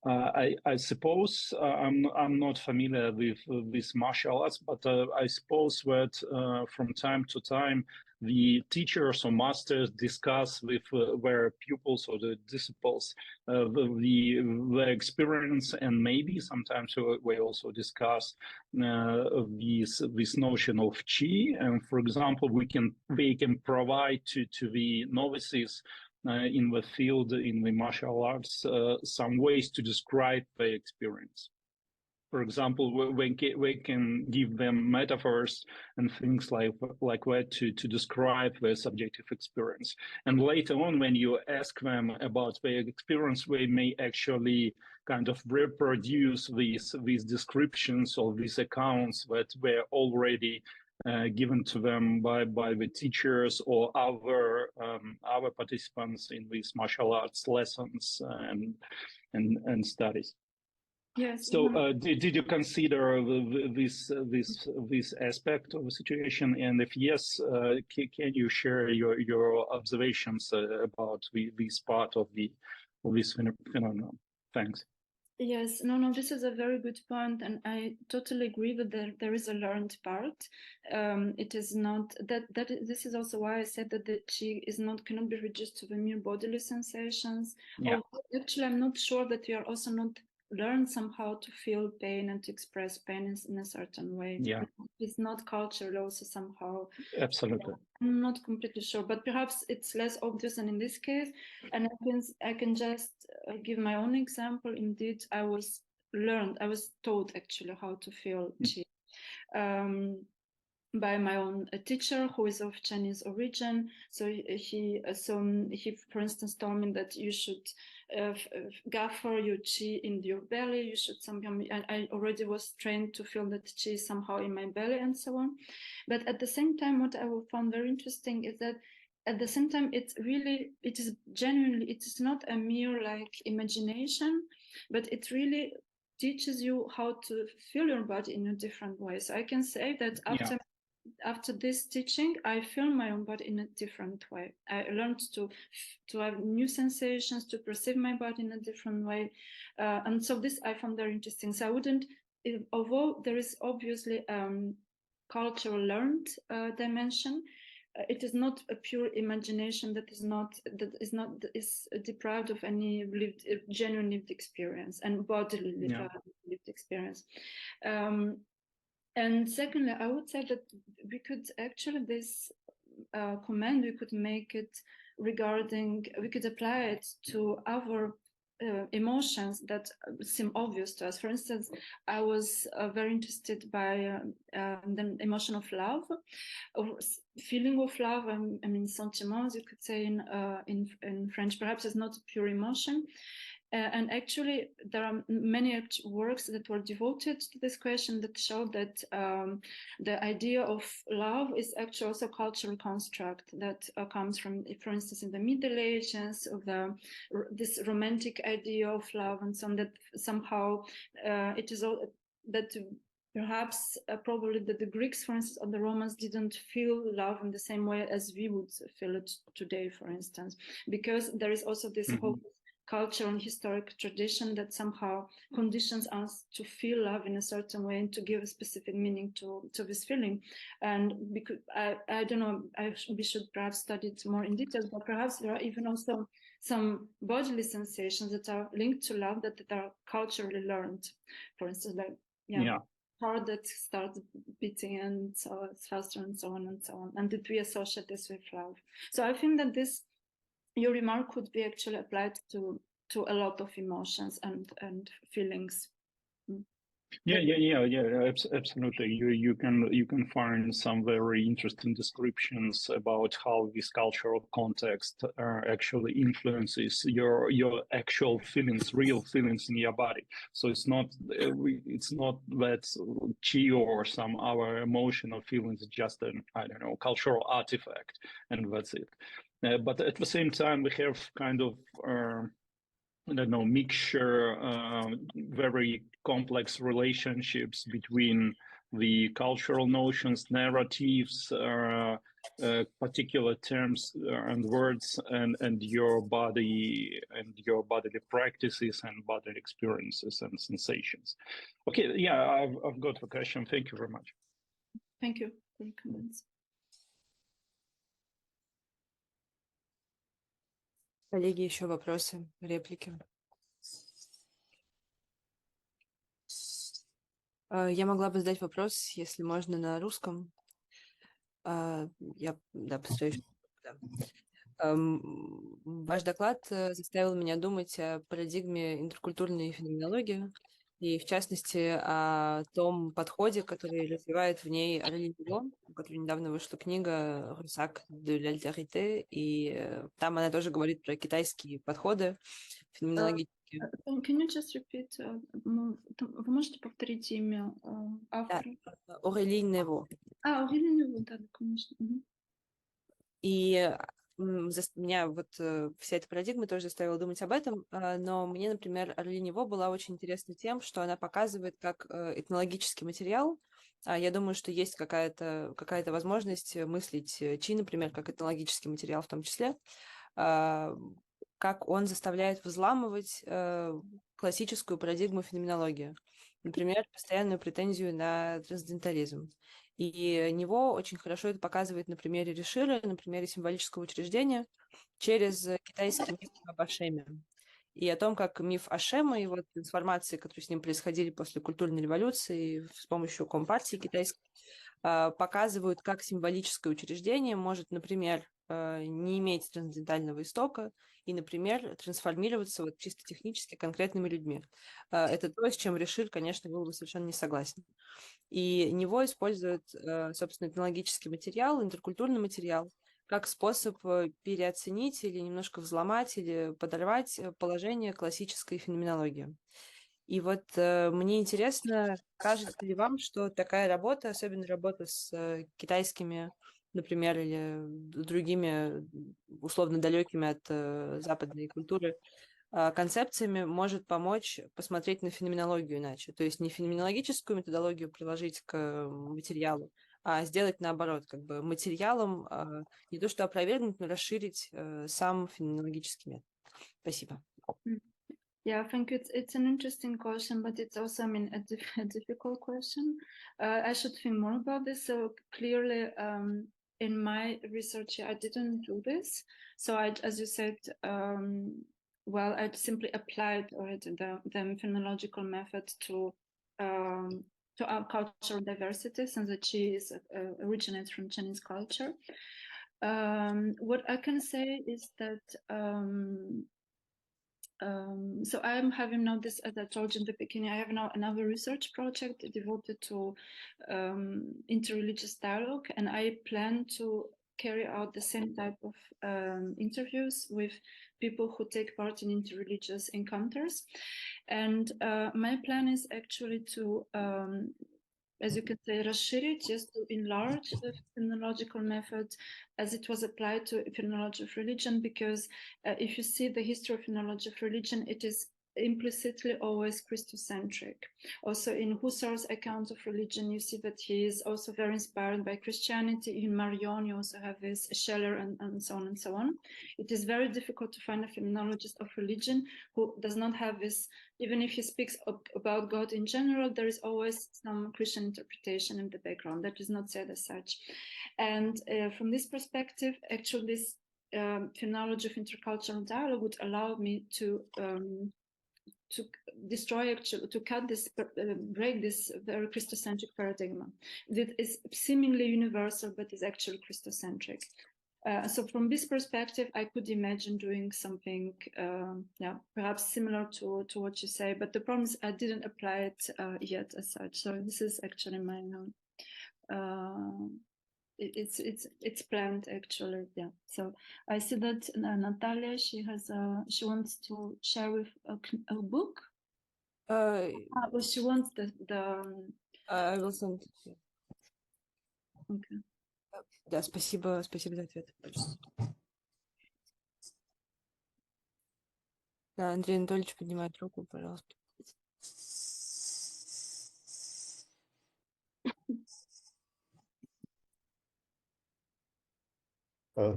C: I suppose I'm not familiar with this martial arts, but I suppose that from time to time the teachers or masters discuss with their pupils or the disciples the experience, and maybe sometimes we also discuss this notion of Qi. And for example, they can provide to the novices in the field, in the martial arts, some ways to describe their experience. For example, we can give them metaphors and things like that to describe their subjective experience. And later on, when you ask them about their experience, they may actually kind of reproduce these descriptions or these accounts that were already given to them by the teachers or other participants in these martial arts lessons and studies.
B: Yes.
C: So, did you consider this aspect of the situation? And if yes, can you share your observations about this part of this phenomenon? Thanks.
B: Yes, no, this is a very good point, and I totally agree that there is a learned part. It is not this is also why I said that the chi cannot be reduced to the mere bodily sensations.
C: Yeah.
B: Actually, I'm not sure that we are also not learn somehow to feel pain and to express pain in a certain way.
C: Yeah.
B: It's not cultural also somehow.
C: Absolutely.
B: I'm not completely sure, but perhaps it's less obvious than in this case. And I can just give my own example. Indeed, I was taught actually how to feel chi by my own teacher who is of Chinese origin. So he for instance told me that you should gather your chi in your belly. You should somehow. I already was trained to feel that chi somehow in my belly and so on. But at the same time, what I found very interesting is that at the same time, it is genuinely, it is not a mere like imagination, but it really teaches you how to feel your body in a different way. So I can say that after this teaching, I feel my own body in a different way. I learned to have new sensations, to perceive my body in a different way. And so this I found very interesting. So I wouldn't, although there is obviously cultural learned dimension, it is not a pure imagination that is deprived of any genuine lived experience and bodily lived experience. And secondly, I would say that we could actually this comment we could make it regarding, we could apply it to our emotions that seem obvious to us. For instance, I was very interested by the emotion of love, or feeling of love. I mean, sentiments, you could say in French. Perhaps it's not a pure emotion. And actually, there are many works that were devoted to this question that show that the idea of love is actually also a cultural construct that comes from, for instance, in the Middle Ages, of this romantic idea of love, and so on, that somehow it is all that. Perhaps probably that the Greeks, for instance, or the Romans didn't feel love in the same way as we would feel it today, for instance, because there is also this whole cultural and historic tradition that somehow conditions us to feel love in a certain way and to give a specific meaning to this feeling. And because I don't know, we should perhaps study it more in detail, but perhaps there are even also some bodily sensations that are linked to love that are culturally learned. For instance, like heart that starts beating and so it's faster and so on, and that we associate this with love. So I think that your remark could be actually applied to a lot of emotions and feelings.
C: Absolutely. You can find some very interesting descriptions about how this cultural context actually influences your actual feelings, real feelings in your body. So it's not that chi or some other emotional feelings, just an cultural artifact, and that's it. But at the same time, we have kind of mixture, very complex relationships between the cultural notions, narratives, particular terms and words, and your body and your bodily practices and bodily experiences and sensations. Okay, I've got the question. Thank you very much.
B: Thank you for your comments.
A: Коллеги, еще вопросы, реплики? Я могла бы задать вопрос, если можно, на русском. Я постараюсь. Ваш доклад заставил меня думать о парадигме интеркультурной феноменологии, и в частности о том подходе, который развивает в ней Арли Лилон, у которой недавно вышла книга «Русак de l'altérité», и там она тоже говорит про китайские подходы феноменологические, все-таки...
B: Can you just repeat? Вы можете повторить имя автора?
A: Aurélie Нево.
B: Aurélie Нево, да, конечно.
A: И меня вот вся эта парадигма тоже заставила думать об этом, но мне, например, Aurélie Нево была очень интересна тем, что она показывает, как этнологический материал, я думаю, что есть какая-то возможность мыслить Чи, например, как этнологический материал в том числе, как он заставляет взламывать классическую парадигму феноменологии. Например, постоянную претензию на трансцендентализм. И Него очень хорошо это показывает на примере Решира, на примере символического учреждения, через китайский миф об Ашеме. И о том, как миф Ашема и его трансформации, которые с ним происходили после культурной революции с помощью компартии китайской, показывают, как символическое учреждение может, например, не иметь трансцендентального истока и, например, трансформироваться вот чисто технически конкретными людьми. Это то, с чем Решир, конечно, был бы совершенно не согласен. И Него использует, собственно, этнологический материал, интеркультурный материал, как способ переоценить или немножко взломать или подорвать положение классической феноменологии. И вот мне интересно, кажется ли вам, что такая работа, особенно работа с китайскими, например, или другими условно далекими от западной культуры концепциями, может помочь посмотреть на феноменологию иначе. То есть не феноменологическую методологию приложить к материалу, а сделать наоборот, как бы материалом не то что опровергнуть, но расширить сам феноменологический метод. Спасибо.
B: Yeah, I think it's an interesting question, but it's also, I mean, a difficult question. I should think more about this. So clearly, in my research, I didn't do this. So I, as you said, well, I simply applied already the phenomenological method to our cultural diversity, since the Qi originates from Chinese culture. What I can say is that so I'm having now this, as I told you in the beginning, I have now another research project devoted to interreligious dialogue, and I plan to carry out the same type of interviews with people who take part in interreligious encounters. And my plan is actually to, as you can say, расширить, just to enlarge the phenomenological method as it was applied to phenomenology of religion, because if you see the history of phenomenology of religion, it is implicitly always Christocentric. Also in Husserl's account of religion, you see that he is also very inspired by Christianity. In Marion, you also have this, Scheller, and so on and so on. It is very difficult to find a phenomenologist of religion who does not have this, even if he speaks about God in general, there is always some Christian interpretation in the background that is not said as such. And from this perspective, actually this phenomenology of intercultural dialogue would allow me to destroy, actually, to cut this, break this very Christocentric paradigm that is seemingly universal, but is actually Christocentric. So from this perspective, I could imagine doing something, yeah, perhaps similar to what you say, but the problem is I didn't apply it yet as such. So this is actually my it's planned actually, yeah. So I see that Natalia, she wants to share with a book. Well, she wants the
A: I will send it.
B: Okay.
A: Да, спасибо за ответ. Да, Андрей Анатольевич поднимает руку, пожалуйста.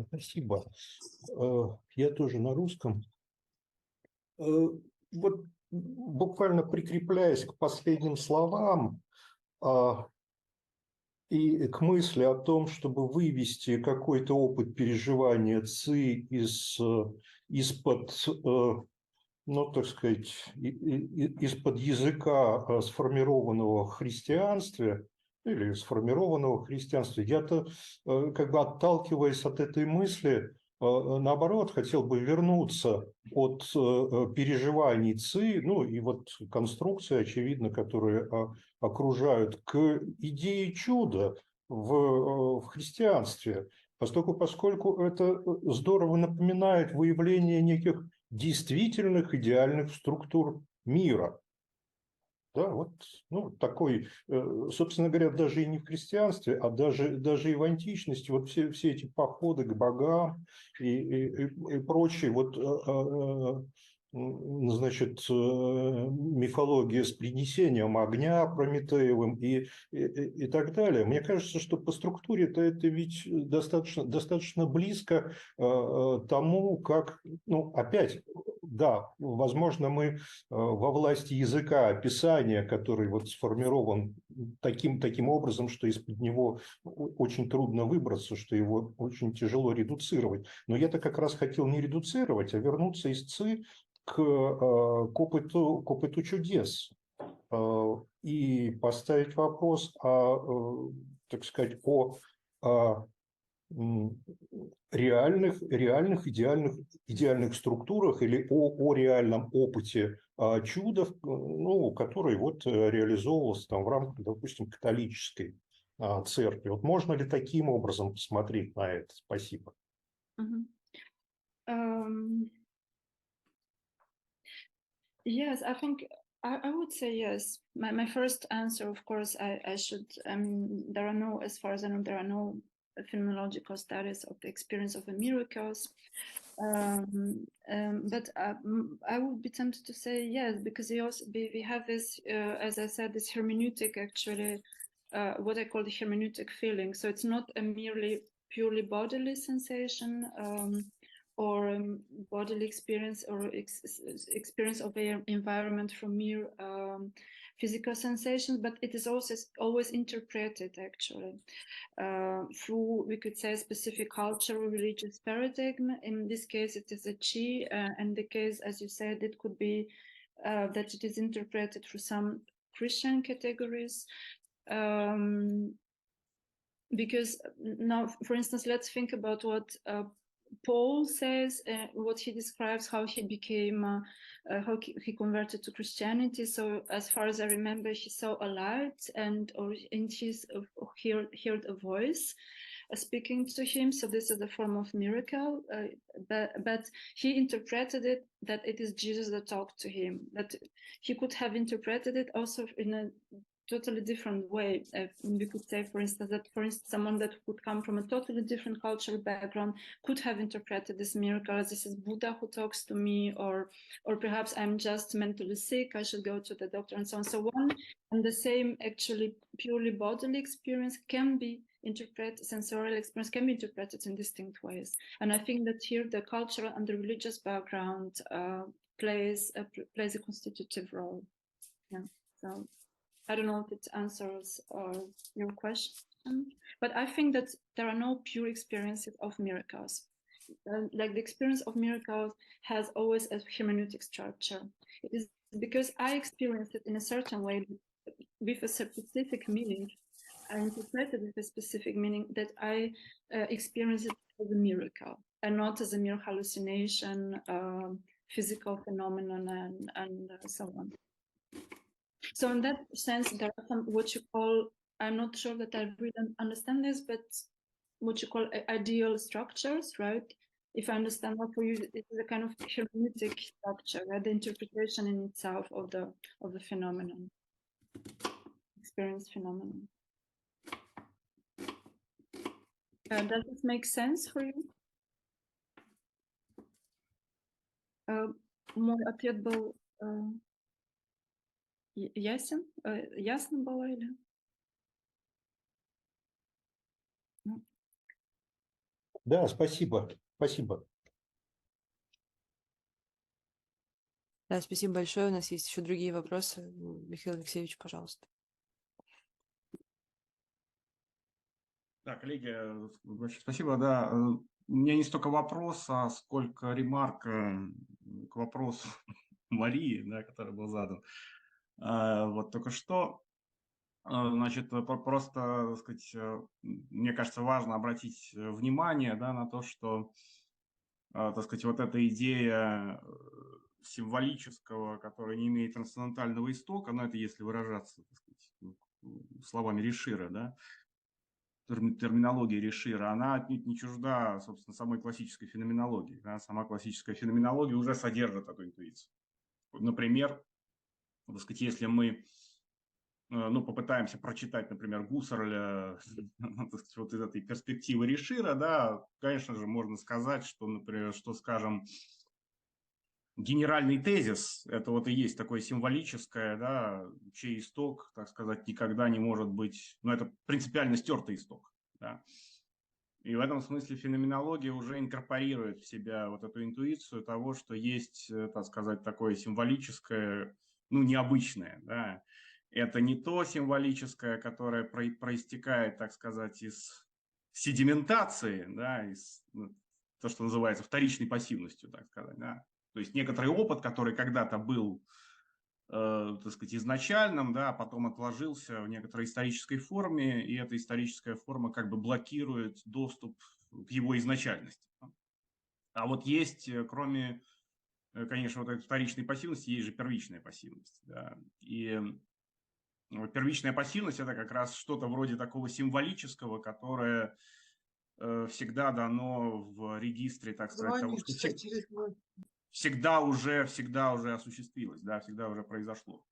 D: Спасибо. Я тоже на русском. Вот буквально прикрепляясь к последним словам и к мысли о том, чтобы вывести какой-то опыт переживания ЦИ из-под, ну, так сказать, из-под языка сформированного в христианстве, или сформированного христианства, я-то, как бы отталкиваясь от этой мысли, наоборот, хотел бы вернуться от переживаний ЦИ, ну и вот конструкции, очевидно, которые окружают, к идее чуда в христианстве, поскольку это здорово напоминает выявление неких действительных идеальных структур мира. Да, вот ну, такой, собственно говоря, даже и не в христианстве, а даже и в античности, вот все эти походы к богам и прочее, вот, значит, мифология с принесением огня Прометеевым и так далее. Мне кажется, что по структуре-то это ведь достаточно близко тому, как, ну, опять, да, возможно, мы во власти языка описания, который вот сформирован таким образом, что из-под него очень трудно выбраться, что его очень тяжело редуцировать. Но я-то как раз хотел не редуцировать, а вернуться из ЦИ к опыту чудес и поставить вопрос так сказать, о реальных идеальных структурах или о реальном опыте чудов, ну, который вот реализовывался там в рамках, допустим, католической церкви. Вот можно ли таким образом посмотреть на это? Спасибо.
B: Yes, I think I would say yes. My first answer, of course, I should, there are no, as far as I know, there are no phenomenological studies of the experience of the miracles. But I would be tempted to say yes, because we have this, as I said, this hermeneutic, actually, what I call the hermeneutic feeling. So it's not a merely purely bodily sensation, or bodily experience, or experience of the environment from mere physical sensations, but it is also always interpreted, actually, through, we could say, a specific cultural religious paradigm. In this case, it is a chi, and the case, as you said, it could be that it is interpreted through some Christian categories. Because now, for instance, let's think about what Paul says, what he describes, how he became, how he converted to Christianity. So as far as I remember, he saw a light, and he heard a voice speaking to him. So this is a form of miracle, but he interpreted it that it is Jesus that talked to him. But he could have interpreted it also in a totally different way. We could say, for instance, that someone that would come from a totally different cultural background could have interpreted this miracle as this is Buddha who talks to me, or perhaps I'm just mentally sick, I should go to the doctor, and so on. So one and the same, actually purely bodily experience can be interpreted, sensorial experience can be interpreted in distinct ways. And I think that here the cultural and the religious background plays a constitutive role. Yeah. So I don't know if it answers your question, but I think that there are no pure experiences of miracles. Like the experience of miracles has always a hermeneutic structure. It is because I experienced it in a certain way with a specific meaning. I interpreted it with a specific meaning that I experienced it as a miracle and not as a mere hallucination, physical phenomenon, and so on. So in that sense, there are some what you call, I'm not sure that I really understand this, but what you call ideal structures, right? If I understand well for you, it is a kind of hermeneutic structure, right? The interpretation in itself of the phenomenon, experience phenomenon. Does this make sense for you? Мой ответ был ясен? Ясно было или?
D: Да, спасибо. Спасибо.
A: Да, спасибо большое. У нас есть еще другие вопросы. Михаил Алексеевич, пожалуйста.
E: Да, коллеги, большое спасибо. Да, у меня не столько вопроса, сколько ремарка к вопросу Марии, да, который был задан. Вот только что, значит, просто, так сказать, мне кажется, важно обратить внимание, да, на то, что, так сказать, вот эта идея символического, которая не имеет трансцендентального истока, но это если выражаться, так сказать, словами Ришира, да, терминология Решира, она отнюдь не чужда, собственно, самой классической феноменологии. Да? Сама классическая феноменология уже содержит эту интуицию. Например, так сказать, если мы попытаемся прочитать, например, Гуссерля вот из этой перспективы Решира, да, конечно же, можно сказать, что, например, скажем, генеральный тезис, это вот и есть такое символическое, да, чей исток, так сказать, никогда не может быть, это принципиально стертый исток, да. И в этом смысле феноменология уже инкорпорирует в себя вот эту интуицию того, что есть, так сказать, такое символическое, необычное, да. Это не то символическое, которое проистекает, так сказать, из седиментации, да, из то, что называется вторичной пассивностью, так сказать, да. То есть некоторый опыт, который когда-то был, так сказать, изначальным, да, а потом отложился в некоторой исторической форме, и эта историческая форма как бы блокирует доступ к его изначальности. А вот есть, кроме, конечно, вот этой вторичной пассивности, есть же первичная пассивность. Да. И первичная пассивность – это как раз что-то вроде такого символического, которое всегда дано в регистре, так сказать, того, что всегда уже осуществилось, да, всегда уже произошло.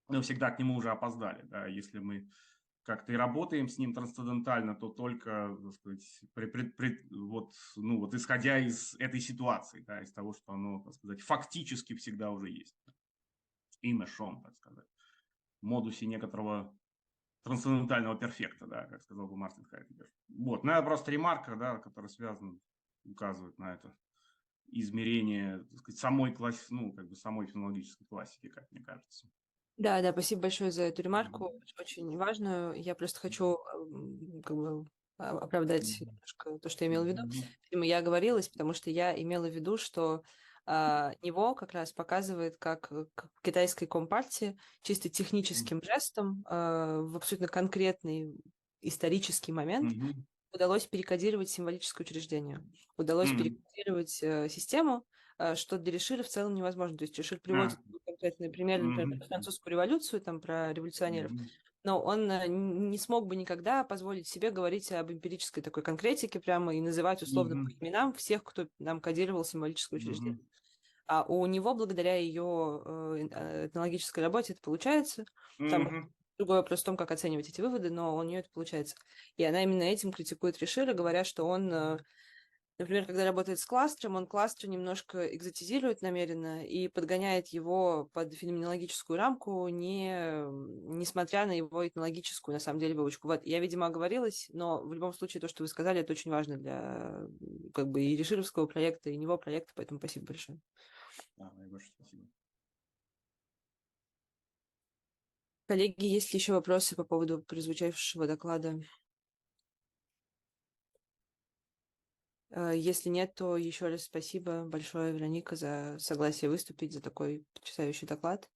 E: Мы всегда к нему уже опоздали. Да. Если мы как-то и работаем с ним трансцендентально, то только, так сказать, исходя из этой ситуации, да, из того, что оно, так сказать, фактически всегда уже есть. Имешом, так сказать, в модусе некоторого трансцендентального перфекта, да, как сказал бы Мартин Хайдеггер. Вот, это просто ремарка, да, которая связана, указывает на это измерение, так сказать, самой фенологической классики, как мне кажется.
A: Да, спасибо большое за эту ремарку, очень важную. Я просто хочу оправдать немножко то, что я имела в виду. Я оговорилась, потому что я имела в виду, что него как раз показывает, как в китайской компартии чисто техническим жестом в абсолютно конкретный исторический момент удалось перекодировать символическое учреждение, удалось перекодировать систему, что для Решира в целом невозможно. То есть Решир приводит конкретный пример, например, французскую революцию, там, про революционеров, но он не смог бы никогда позволить себе говорить об эмпирической такой конкретике прямо и называть условно по именам всех, кто нам кодировал символическое учреждение. А у него, благодаря ее этнологической работе, это получается. Там другой вопрос в том, как оценивать эти выводы, но у нее это получается. И она именно этим критикует Решира, говоря, что он, например, когда работает с кластером, он кластер немножко экзотизирует намеренно и подгоняет его под феноменологическую рамку, несмотря на его этнологическую, на самом деле, выучку. Вот, я, видимо, оговорилась, но в любом случае то, что вы сказали, это очень важно для и решировского проекта, и него проекта, поэтому спасибо большое.
E: Большое спасибо.
A: Коллеги, есть ли еще вопросы по поводу прозвучавшего доклада? Если нет, то еще раз спасибо большое, Вероника, за согласие выступить, за такой потрясающий доклад.